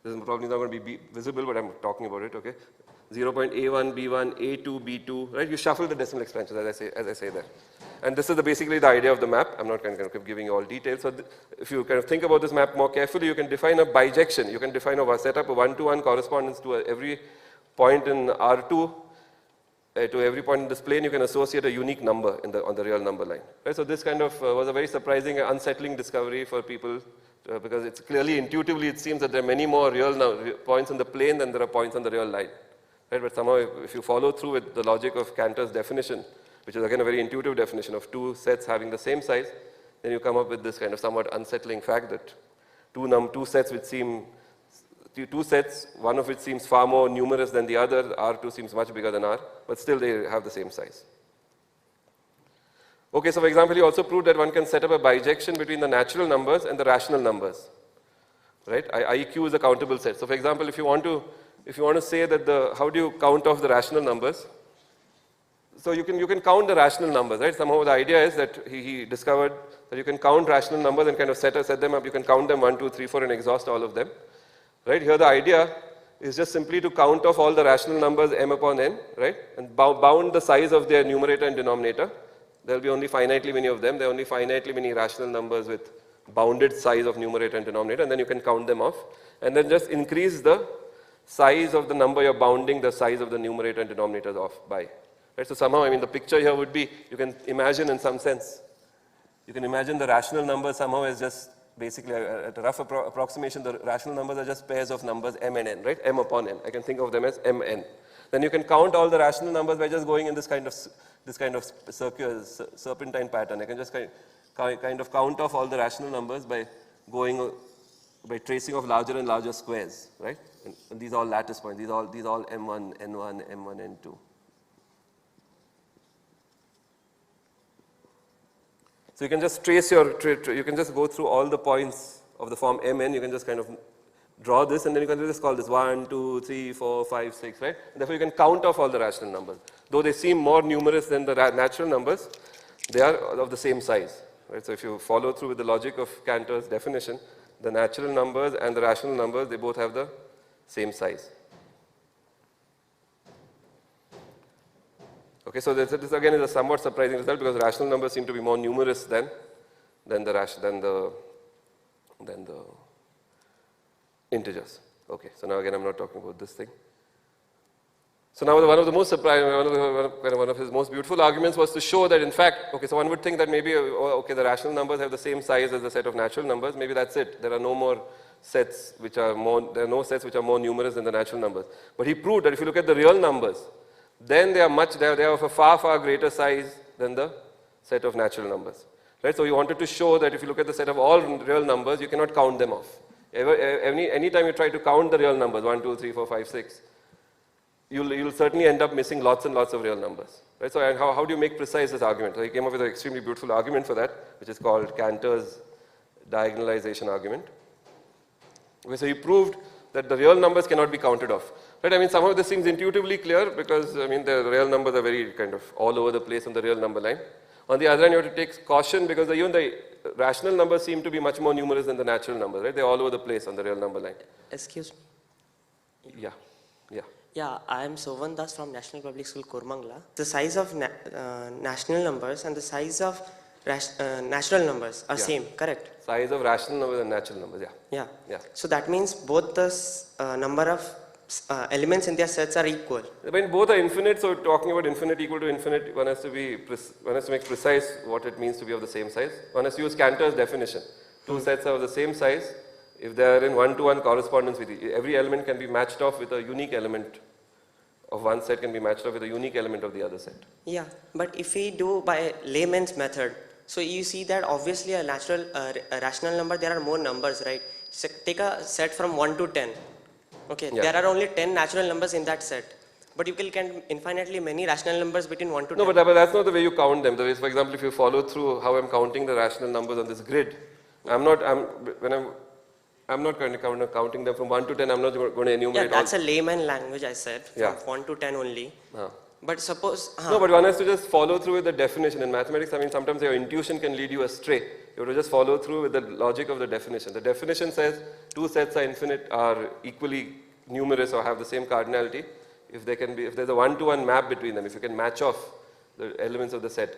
this is probably not going to be visible, but I'm talking about it, okay? 0.A1, B1, A2, B2, right? You shuffle the decimal expansions, as I say there. And this is basically the idea of the map. I'm not kind of giving you all details. So if you kind of think about this map more carefully, you can define a bijection. You can define set up a one-to-one correspondence to every point in R2. To every point in this plane, you can associate a unique number on the real number line. Right? So this kind of was a very surprising and unsettling discovery for people because it's clearly, intuitively, it seems that there are many more real points in the plane than there are points on the real line. Right? But somehow, if you follow through with the logic of Cantor's definition, which is again a very intuitive definition of two sets having the same size, then you come up with this kind of somewhat unsettling fact that two sets which seem two sets, one of which seems far more numerous than the other, R2 seems much bigger than R, but still they have the same size. Okay, so for example, he also proved that one can set up a bijection between the natural numbers and the rational numbers. Right? IQ is a countable set. So for example, if you want to say that how do you count off the rational numbers? So you can count the rational numbers, right? Somehow the idea is that he discovered that you can count rational numbers and kind of set them up. You can count them 1, 2, 3, 4 and exhaust all of them. Right? Here the idea is just simply to count off all the rational numbers m upon n, right? And bound the size of their numerator and denominator. There will be only finitely many of them. There are only finitely many rational numbers with bounded size of numerator and denominator, and then you can count them off. And then just increase the size of the number you're bounding the size of the numerator and denominators off by. Right? So somehow, I mean, the picture here would be, you can imagine in some sense, you can imagine the rational number somehow as just basically, at a rough approximation, the rational numbers are just pairs of numbers m and n, right? M upon n. I can think of them as mn. Then you can count all the rational numbers by just going in this kind of circular, serpentine pattern. I can just kind of count off all the rational numbers by tracing off larger and larger squares, right? And these are all lattice points. These are all m1, n1, m1, n2. So you can just trace you can just go through all the points of the form mn, you can just kind of draw this and then you can just call this 1, 2, 3, 4, 5, 6, right? And therefore you can count off all the rational numbers. Though they seem more numerous than the natural numbers, they are of the same size, right? So if you follow through with the logic of Cantor's definition, the natural numbers and the rational numbers, they both have the same size. Okay, so this again is a somewhat surprising result because rational numbers seem to be more numerous than the integers. Okay, so now again I'm not talking about this thing. So now one of the most surprising, one of his most beautiful arguments was to show that in fact, okay, so one would think that maybe, okay, the rational numbers have the same size as the set of natural numbers, maybe that's it. There are no more sets which are there are no sets which are more numerous than the natural numbers. But he proved that if you look at the real numbers, then they are of a far, far greater size than the set of natural numbers. Right? So he wanted to show that if you look at the set of all real numbers, you cannot count them off. Anytime you try to count the real numbers, 1, 2, 3, 4, 5, 6, you'll certainly end up missing lots and lots of real numbers. Right? So how do you make precise this argument? So he came up with an extremely beautiful argument for that, which is called Cantor's diagonalization argument. Okay, so he proved that the real numbers cannot be counted off. Right? I mean, somehow this seems intuitively clear because, I mean, the real numbers are very kind of all over the place on the real number line. On the other hand, you have to take caution because even the rational numbers seem to be much more numerous than the natural numbers, right? They're all over the place on the real number line. Excuse me. Yeah. Yeah, I am Sovan Das from National Public School, Kormangla. The size of national numbers and the size of natural numbers are same, correct? Size of rational numbers and natural numbers, yeah. Yeah. So that means both the number of elements in their sets are equal. I mean, both are infinite, so talking about infinite equal to infinite, one has to make precise what it means to be of the same size. One has to use Cantor's definition. Two sets are of the same size if they are in one-to-one correspondence with each. Every element can be matched off with a unique element of one set can be matched off with a unique element of the other set. Yeah, but if we do by layman's method, so you see that obviously a rational number, there are more numbers, right? So take a set from 1 to 10. Okay, there are only 10 natural numbers in that set. But you can infinitely many rational numbers between 1 to 10. No, but that's not the way you count them. The way, for example, if you follow through how I'm counting the rational numbers on this grid, I'm not going to counting them from 1 to 10. I'm not going to enumerate. Yeah, that's a layman language, I said, from 1 to 10 only. But suppose... No, but one has to just follow through with the definition. In mathematics, I mean, sometimes your intuition can lead you astray. You have to just follow through with the logic of the definition. The definition says two sets are infinite, are equally numerous or have the same cardinality if there's a one-to-one map between them, if you can match off the elements of the set,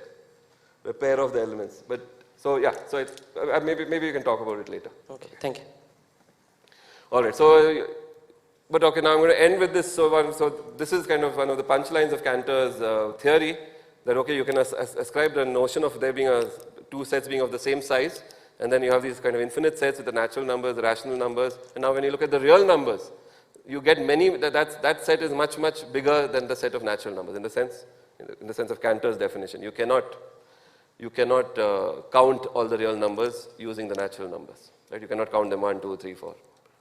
the pair of the elements. But so yeah, so it's, maybe you can talk about it later. Okay, thank you. All right, so but okay, now I'm going to end with this. So this is kind of one of the punchlines of Cantor's theory, that okay, you can ascribe the notion of there being two sets being of the same size, and then you have these kind of infinite sets with the natural numbers, the rational numbers, and now when you look at the real numbers, you get many, that set is much, much bigger than the set of natural numbers in the sense of Cantor's definition. You cannot count all the real numbers using the natural numbers, right? You cannot count them 1, 2, 3, 4,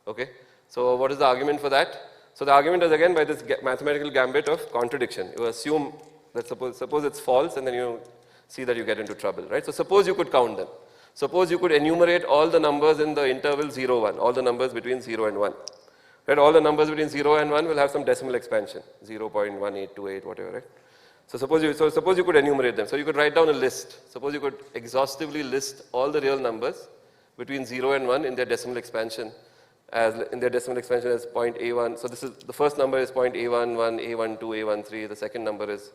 okay? So what is the argument for that? So the argument is again by this mathematical gambit of contradiction. You assume that suppose it's false, and then you see that you get into trouble, right? So suppose you could count them. Suppose you could enumerate all the numbers in the interval 0, 1, all the numbers between 0 and 1. Right? All the numbers between 0 and 1 will have some decimal expansion, 0.1828, whatever, right? So suppose you could enumerate them. So you could write down a list. Suppose you could exhaustively list all the real numbers between 0 and 1 in their decimal expansion as 0.A1. So this is the first number is 0.A11, A12, A13. The second number is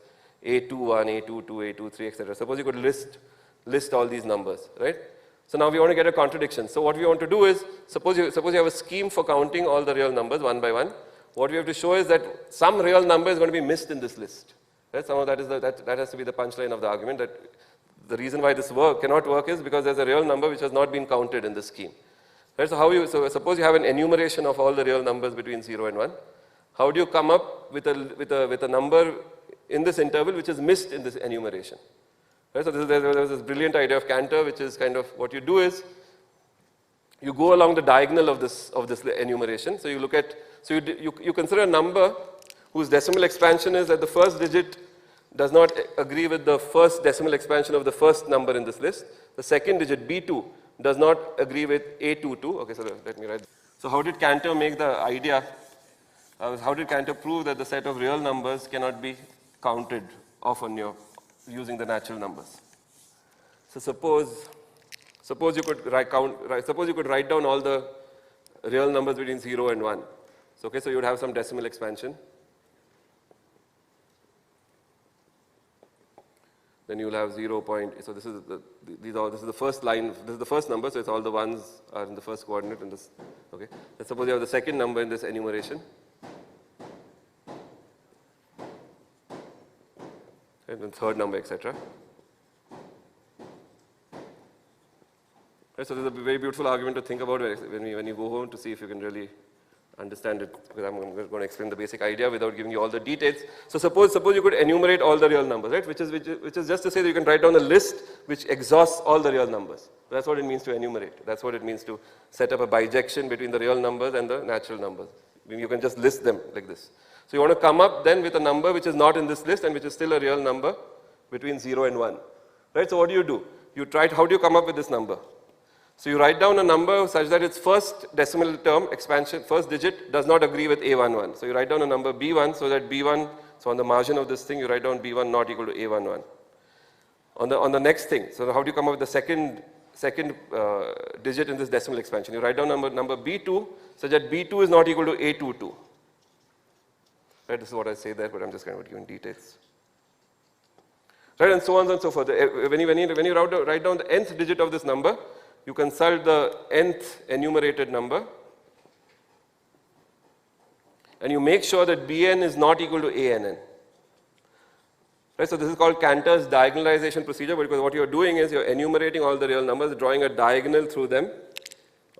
A21, A22, A23, etc. Suppose you could list all these numbers, right? So now we want to get a contradiction. So what we want to do is, suppose you have a scheme for counting all the real numbers one by one. What we have to show is that some real number is going to be missed in this list. Right? Some of that has to be the punchline of the argument, that the reason why this cannot work is because there's a real number which has not been counted in this scheme. Right? So suppose you have an enumeration of all the real numbers between 0 and 1. How do you come up with a number in this interval which is missed in this enumeration? Right? So there was this brilliant idea of Cantor, which is kind of what you do is you go along the diagonal of this enumeration. So you look at, you consider a number whose decimal expansion is that the first digit does not agree with the first decimal expansion of the first number in this list. The second digit, B2, does not agree with A22. Okay, so let me write. So how did Cantor make the idea, how did Cantor prove that the set of real numbers cannot be counted off on using the natural numbers? So suppose you could write down all the real numbers between 0 and 1. So, okay, so you would have some decimal expansion. Then you will have 0. So this is the first line. This is the first number. So it's all the ones are in the first coordinate. In this, okay. Let's suppose you have the second number in this enumeration, and then third number, etc. Right, so there's a very beautiful argument to think about when you go home to see if you can really understand it, because I'm going to explain the basic idea without giving you all the details. So suppose you could enumerate all the real numbers, right? Which is just to say that you can write down a list which exhausts all the real numbers. That's what it means to enumerate. That's what it means to set up a bijection between the real numbers and the natural numbers. You can just list them like this. So you want to come up then with a number which is not in this list and which is still a real number between 0 and 1. Right? So what do? How do you come up with this number? So you write down a number such that its first decimal term, expansion, first digit does not agree with A11. So you write down a number B1 so that B1, so on the margin of this thing, you write down B1 not equal to A11. On the next thing, so how do you come up with the second digit in this decimal expansion? You write down number B2 such that B2 is not equal to A22. Right, this is what I say there, but I'm just kind of giving details. Right, and so on and so forth. When you write down the nth digit of this number, you consult the nth enumerated number, and you make sure that Bn is not equal to Ann. Right, so this is called Cantor's diagonalization procedure, because what you're doing is you're enumerating all the real numbers, drawing a diagonal through them,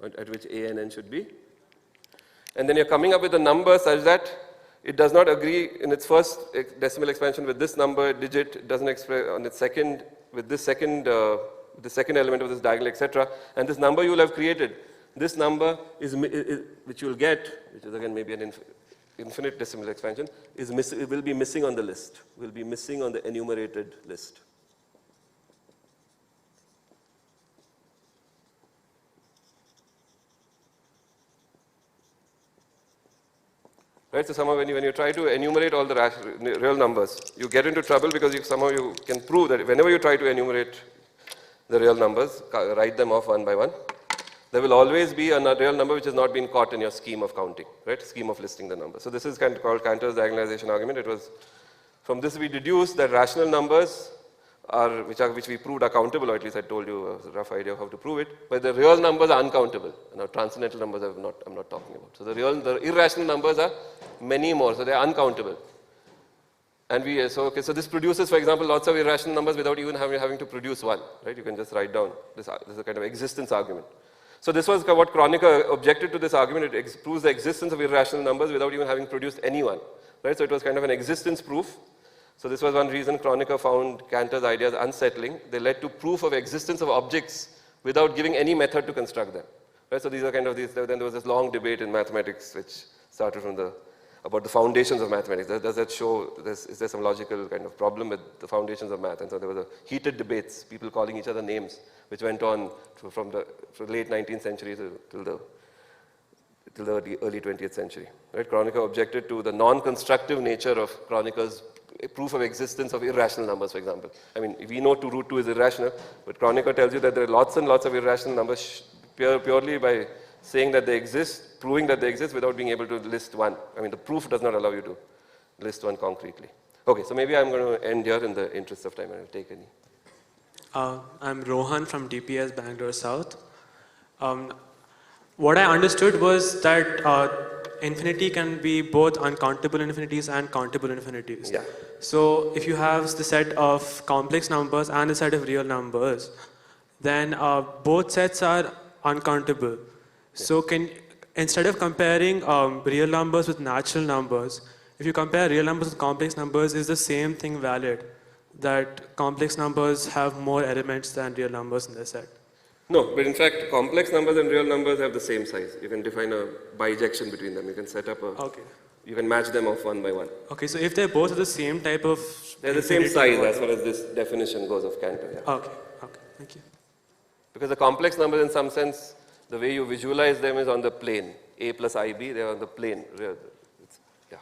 at which Ann should be. And then you're coming up with a number such that it does not agree in its first decimal expansion with this number digit, it doesn't express on its second, with this second the second element of this diagonal, etc. And this number you will have created, this number which you will get, which is again maybe an infinite decimal expansion, it will be missing on the list, will be missing on the enumerated list. Right? So somehow when you try to enumerate all the real numbers, you get into trouble because somehow you can prove that whenever you try to enumerate the real numbers, write them off one by one, there will always be a real number which has not been caught in your scheme of counting, right? Scheme of listing the numbers. So this is called Cantor's diagonalization argument. It was, from this we deduced that rational numbers which we proved are countable, or at least I told you a rough idea of how to prove it, but the real numbers are uncountable. Now transcendental numbers I'm not talking about. So the irrational numbers are many more, so they are uncountable. And so this produces, for example, lots of irrational numbers without even having to produce one, right? You can just write down this is a kind of existence argument. So this was what Kronecker objected to this argument. It proves the existence of irrational numbers without even having produced any one, right? So it was kind of an existence proof. So this was one reason Kronecker found Cantor's ideas unsettling. They led to proof of existence of objects without giving any method to construct them, right? So these are kind of these. Then there was this long debate in mathematics which started from about the foundations of mathematics. Does that show, is there some logical kind of problem with the foundations of math? And so there was heated debates, people calling each other names, which went on from the late 19th century till the early 20th century. Right? Kronecker objected to the non-constructive nature of Kronecker's proof of existence of irrational numbers, for example. I mean, we know root 2 is irrational, but Kronecker tells you that there are lots and lots of irrational numbers purely by saying that they exist, proving that they exist without being able to list one. I mean, the proof does not allow you to list one concretely. Okay, so maybe I'm going to end here in the interest of time and I'll take any. I'm Rohan from DPS Bangalore South. What I understood was that infinity can be both uncountable infinities and countable infinities. Yeah. So if you have the set of complex numbers and the set of real numbers, then both sets are uncountable. So instead of comparing real numbers with natural numbers, if you compare real numbers with complex numbers, is the same thing valid? That complex numbers have more elements than real numbers in their set? No, but in fact, complex numbers and real numbers have the same size. You can define a bijection between them. You can set up you can match them off one by one. Okay, so if they're both the same type of... They're the same size as far as this definition goes of Cantor. Yeah. Okay, thank you. Because the complex numbers, in some sense, the way you visualize them is on the plane. A plus IB, they're on the plane. Yeah.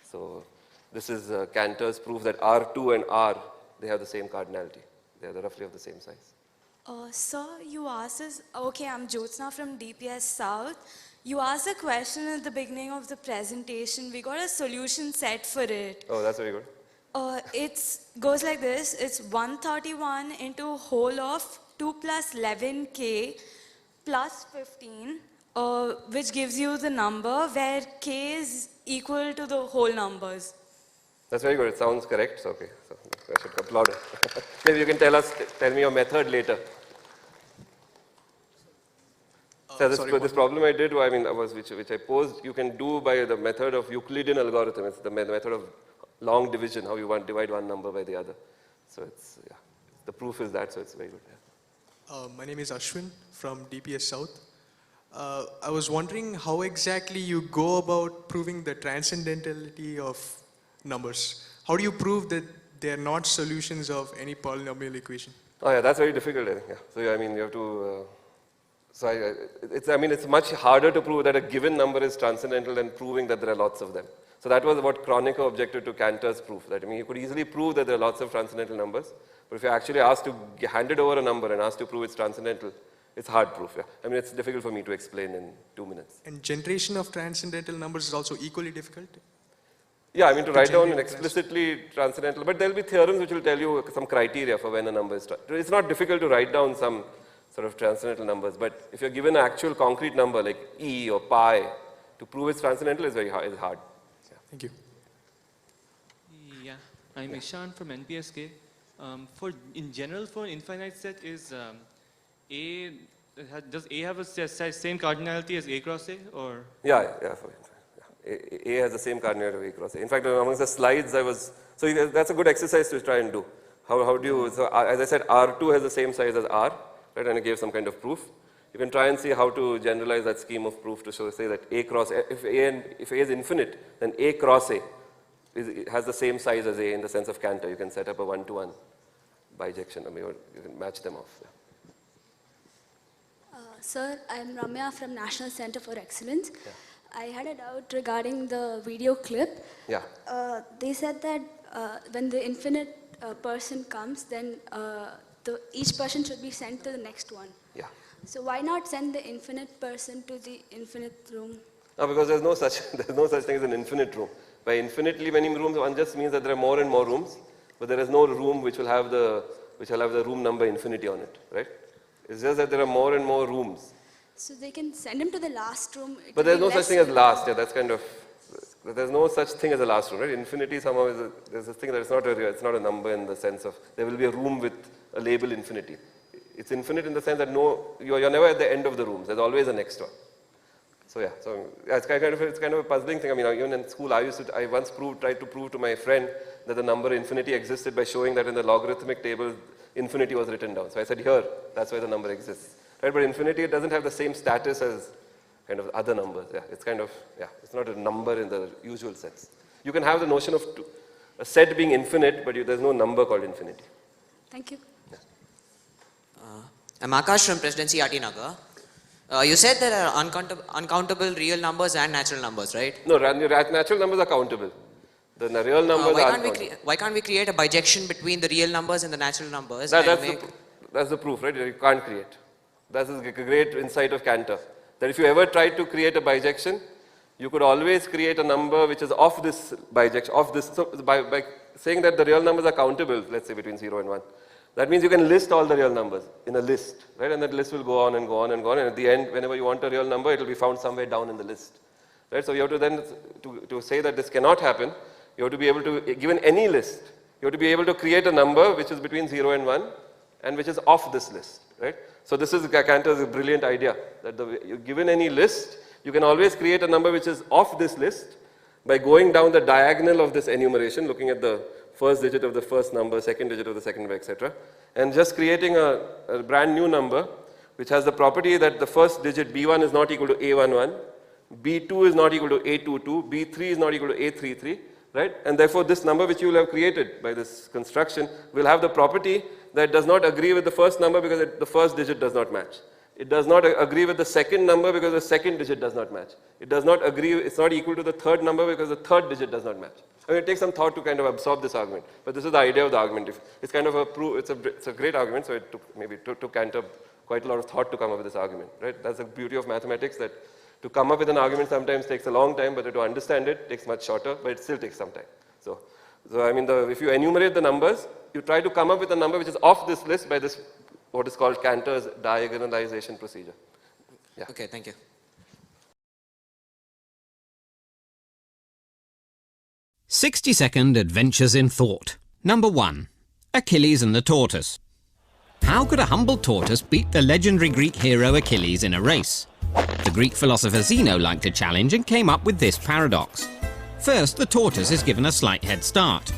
So this is Cantor's proof that R2 and R, they have the same cardinality. They are roughly of the same size. Sir, you asked us, okay, I'm Jyotsna from DPS South. You asked a question at the beginning of the presentation. We got a solution set for it. Oh, that's very good. It goes like this. It's 131 into whole of 2 plus 11k plus 15, which gives you the number where k is equal to the whole numbers. That's very good. It sounds correct. So, okay. So I should applaud it. Maybe you can tell me your method later. So this problem I did, which I posed, you can do by the method of Euclidean algorithm. It's the method of long division, how you divide one number by the other. So the proof is that, so it's very good. Yeah. My name is Ashwin from DPS South. I was wondering how exactly you go about proving the transcendentality of numbers. How do you prove that they are not solutions of any polynomial equation? Oh yeah, that's very difficult, I think. Yeah. So yeah, I mean, you have to. It's much harder to prove that a given number is transcendental than proving that there are lots of them. So that was what Kronecker objected to Cantor's proof. That you could easily prove that there are lots of transcendental numbers, but if you're actually asked to hand it over a number and asked to prove it's transcendental, it's hard proof. Yeah. I mean, it's difficult for me to explain in 2 minutes. And generation of transcendental numbers is also equally difficult? Yeah, I mean to write down an explicitly transcendental, but there'll be theorems which will tell you some criteria for when a number is transcendental. It's not difficult to write down some sort of transcendental numbers, but if you're given an actual concrete number like E or pi, to prove it's transcendental is very hard. Yeah. Thank you. Yeah, I'm Ishan from NPSK. In general, for an infinite set, does A have a same cardinality as A cross A, or? Yeah. A has the same cardinality of A cross A. In fact, amongst the slides that's a good exercise to try and do. How do you, so as I said, R2 has the same size as R, right, and I gave some kind of proof. You can try and see how to generalize that scheme of proof to say that A cross A, if A is infinite, then A cross A has the same size as A in the sense of Cantor. You can set up a one-to-one bijection, you can match them off. Yeah. Sir, I'm Ramya from National Center for Excellence. Yeah. I had a doubt regarding the video clip. Yeah. They said that when the infinite person comes, then each person should be sent to the next one. Yeah. So why not send the infinite person to the infinite room? No, because there's no such thing as an infinite room. By infinitely many rooms, one just means that there are more and more rooms, but there is no room which will have the room number infinity on it, right? It's just that there are more and more rooms. So they can send him to the last room. But there's no such thing as last. Yeah, that's kind of. There's no such thing as a last room, right? Infinity somehow is there's a thing that it's not a number in the sense of there will be a room with a label infinity. It's infinite in the sense that you're never at the end of the rooms. There's always a next one. So yeah, it's kind of a puzzling thing. I mean, even in school, I once tried to prove to my friend that the number infinity existed by showing that in the logarithmic table, infinity was written down. So I said, here, that's why the number exists. Right? But infinity, it doesn't have the same status as kind of other numbers. Yeah, it's kind of, it's not a number in the usual sense. You can have the notion of a set being infinite, but there's no number called infinity. Thank you. Yeah. I'm Akash from Presidency RT Nagar. You said there are uncountable real numbers and natural numbers, right? No, natural numbers are countable. The real numbers are uncountable. Why can't we create a bijection between the real numbers and the natural numbers? That's the proof, right? You can't create. That's a great insight of Cantor. That if you ever tried to create a bijection, you could always create a number which is of this bijection, so by saying that the real numbers are countable, let's say between 0 and 1, that means you can list all the real numbers in a list, right? And that list will go on and go on and go on, and at the end, whenever you want a real number, it will be found somewhere down in the list, right? So you have to then, to say that this cannot happen, you have to be able to, given any list, you have to be able to create a number which is between 0 and 1, and which is off this list, right? So this is Cantor's brilliant idea, that given any list, you can always create a number which is off this list by going down the diagonal of this enumeration, looking at the first digit of the first number, second digit of the second number, etc. And just creating a brand new number which has the property that the first digit B1 is not equal to A11, B2 is not equal to A22, B3 is not equal to A33, right? And therefore this number which you will have created by this construction will have the property that does not agree with the first number because the first digit does not match. It does not agree with the second number because the second digit does not match. It does not agree, it's not equal to the third number because the third digit does not match. I mean, it takes some thought to kind of absorb this argument, but this is the idea of the argument. It's kind of it's a great argument, so it took Cantor quite a lot of thought to come up with this argument, right? That's the beauty of mathematics, that to come up with an argument sometimes takes a long time, but to understand it takes much shorter, but it still takes some time. So I mean, if you enumerate the numbers, you try to come up with a number which is off this list by this, what is called Cantor's diagonalization procedure. Yeah. Okay, thank you. "60-second adventures in thought." Number 1. Achilles and the tortoise. How could a humble tortoise beat the legendary Greek hero Achilles in a race? The Greek philosopher Zeno liked a challenge and came up with this paradox. First, the tortoise is given a slight head start.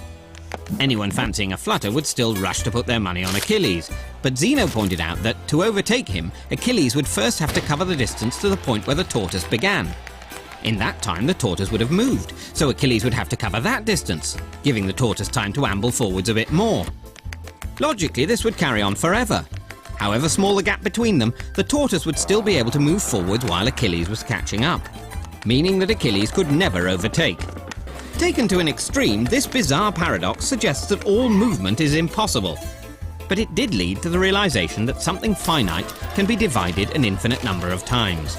Anyone fancying a flutter would still rush to put their money on Achilles, but Zeno pointed out that to overtake him, Achilles would first have to cover the distance to the point where the tortoise began. In that time, the tortoise would have moved, so Achilles would have to cover that distance, giving the tortoise time to amble forwards a bit more. Logically, this would carry on forever. However small the gap between them, the tortoise would still be able to move forwards while Achilles was catching up, meaning that Achilles could never overtake. Taken to an extreme, this bizarre paradox suggests that all movement is impossible. But it did lead to the realization that something finite can be divided an infinite number of times.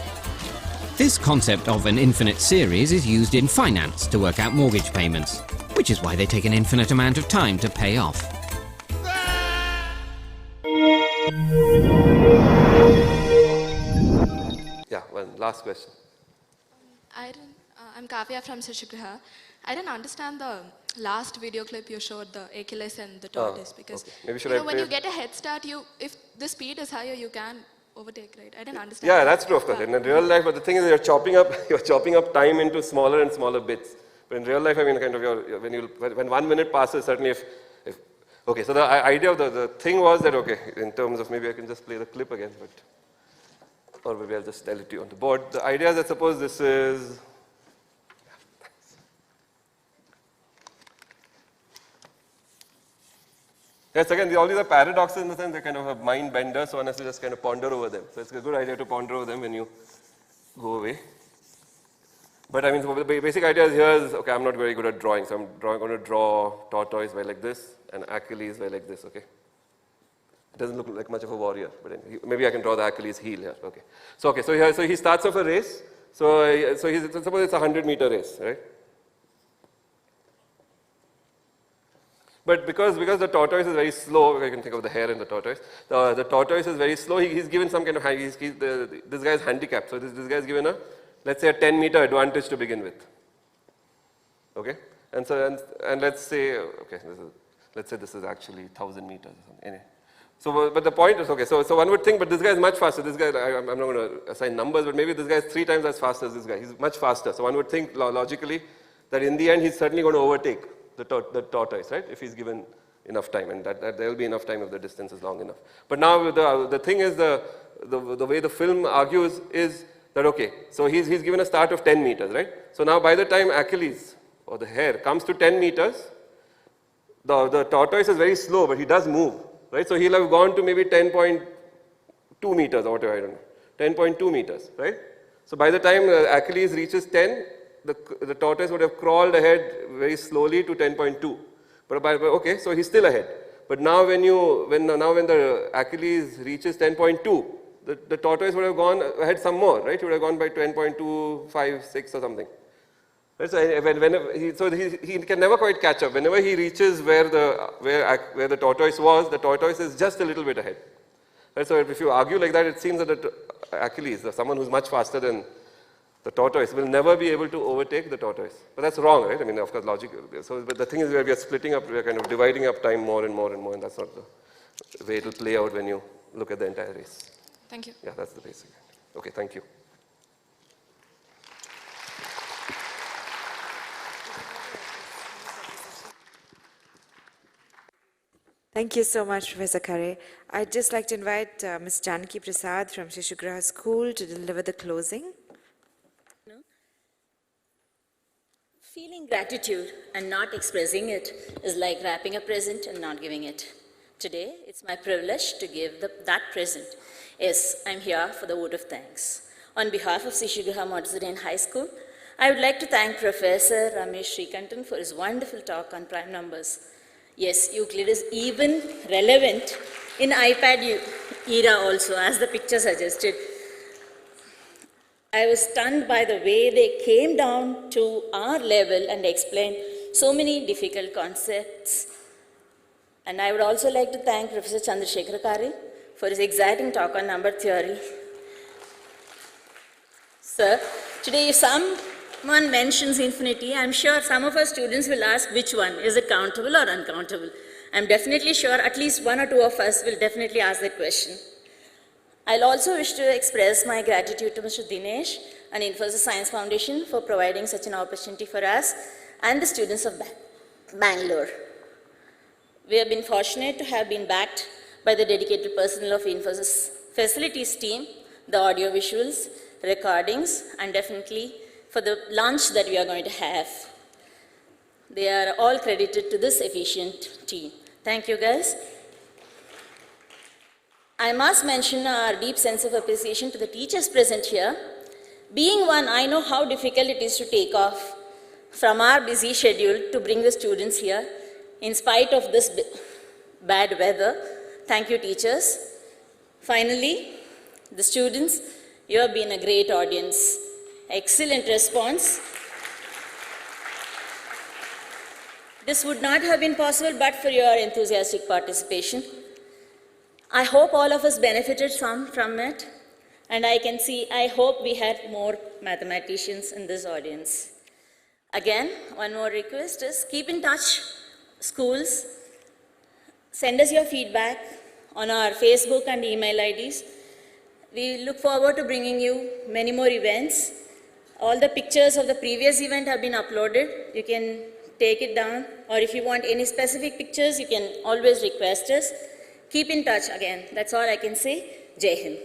This concept of an infinite series is used in finance to work out mortgage payments, which is why they take an infinite amount of time to pay off. Yeah, one last question. I'm Kavya from Chandrashekar. I didn't understand the last video clip you showed, the Achilles and the tortoise, because okay. when you get a head start, if the speed is higher, you can overtake, right? I didn't understand. Yeah, that's true, of course. In real life, but the thing is, you're chopping up time into smaller and smaller bits. But in real life, I mean, kind of when 1 minute passes, certainly okay. So the idea of the thing was that, okay, in terms of, maybe I can just play the clip again, or maybe I'll just tell it to you on the board. The idea is that suppose this is. Yes, again, all these are paradoxes in the sense they're kind of a mind bender, so one has to just kind of ponder over them. So it's a good idea to ponder over them when you go away. But I mean, so the basic idea here is, okay, I'm not very good at drawing, so I'm going to draw tortoise by like this and Achilles by like this, okay? It doesn't look like much of a warrior, but anyway, maybe I can draw the Achilles heel here, okay? So he starts off a race. So suppose it's a 100-meter race, right? But because the tortoise is very slow, you can think of the hare and the tortoise. The tortoise is very slow. He's given some kind of this guy is handicapped. So this guy is given a, let's say, a 10-meter advantage to begin with. Okay, and let's say, okay, let's say this is actually 1,000 meters or something. Anyway. So, but the point is, okay, so one would think, but this guy is much faster. This guy, I'm not going to assign numbers, but maybe this guy is 3 times as fast as this guy. He's much faster. So one would think logically that in the end he's certainly going to overtake the tortoise, right? If he's given enough time, and that there will be enough time if the distance is long enough. But now the thing is the way the film argues is that, okay, so he's given a start of 10 meters, right? So now by the time Achilles or the hare comes to 10 meters, the tortoise is very slow, but he does move, right? So he'll have gone to maybe 10.2 meters or whatever, I don't know, 10.2 meters, right? So by the time Achilles reaches 10, the tortoise would have crawled ahead very slowly to 10.2. But okay, so he's still ahead. But now when the Achilles reaches 10.2, the tortoise would have gone ahead some more, right? He would have gone by 10.25, 6 or something. Right? So he can never quite catch up. Whenever he reaches where the tortoise was, the tortoise is just a little bit ahead. Right? So if you argue like that, it seems that the Achilles, someone who's much faster than the tortoise, will never be able to overtake the tortoise. But that's wrong, right? I mean, of course, logic. So, but the thing is, we are splitting up, we are kind of dividing up time more and more and more, and that's not the way it will play out when you look at the entire race. Thank you. Yeah, that's the basic. Okay, thank you. Thank you so much, Professor Khare. I'd just like to invite Ms. Janaki Prasad from Shishugraha School to deliver the closing. Feeling gratitude and not expressing it is like wrapping a present and not giving it. Today, it's my privilege to give that present. Yes, I'm here for the vote of thanks. On behalf of Shishugraha Montessori High School, I would like to thank Professor Ramesh Sreekantan for his wonderful talk on prime numbers. Yes, Euclid is even relevant in iPad era also, as the picture suggested. I was stunned by the way they came down to our level and explained so many difficult concepts. And I would also like to thank Professor Chandrashekar Khare for his exciting talk on number theory. Sir, today if someone mentions infinity, I'm sure some of our students will ask which one, is it countable or uncountable? I'm definitely sure at least 1 or 2 of us will definitely ask that question. I'll also wish to express my gratitude to Mr. Dinesh and Infosys Science Foundation for providing such an opportunity for us and the students of Bangalore. We have been fortunate to have been backed by the dedicated personnel of Infosys facilities team, the audio visuals, recordings, and definitely for the lunch that we are going to have. They are all credited to this efficient team. Thank you, guys. I must mention our deep sense of appreciation to the teachers present here. Being one, I know how difficult it is to take off from our busy schedule to bring the students here in spite of this bad weather. Thank you, teachers. Finally, the students, you have been a great audience. Excellent response. This would not have been possible but for your enthusiastic participation. I hope all of us benefited some from it, and I hope we had more mathematicians in this audience. Again, one more request is keep in touch, schools. Send us your feedback on our Facebook and email IDs. We look forward to bringing you many more events. All the pictures of the previous event have been uploaded. You can take it down, or if you want any specific pictures, you can always request us. Keep in touch again. That's all I can say. Jai Hind.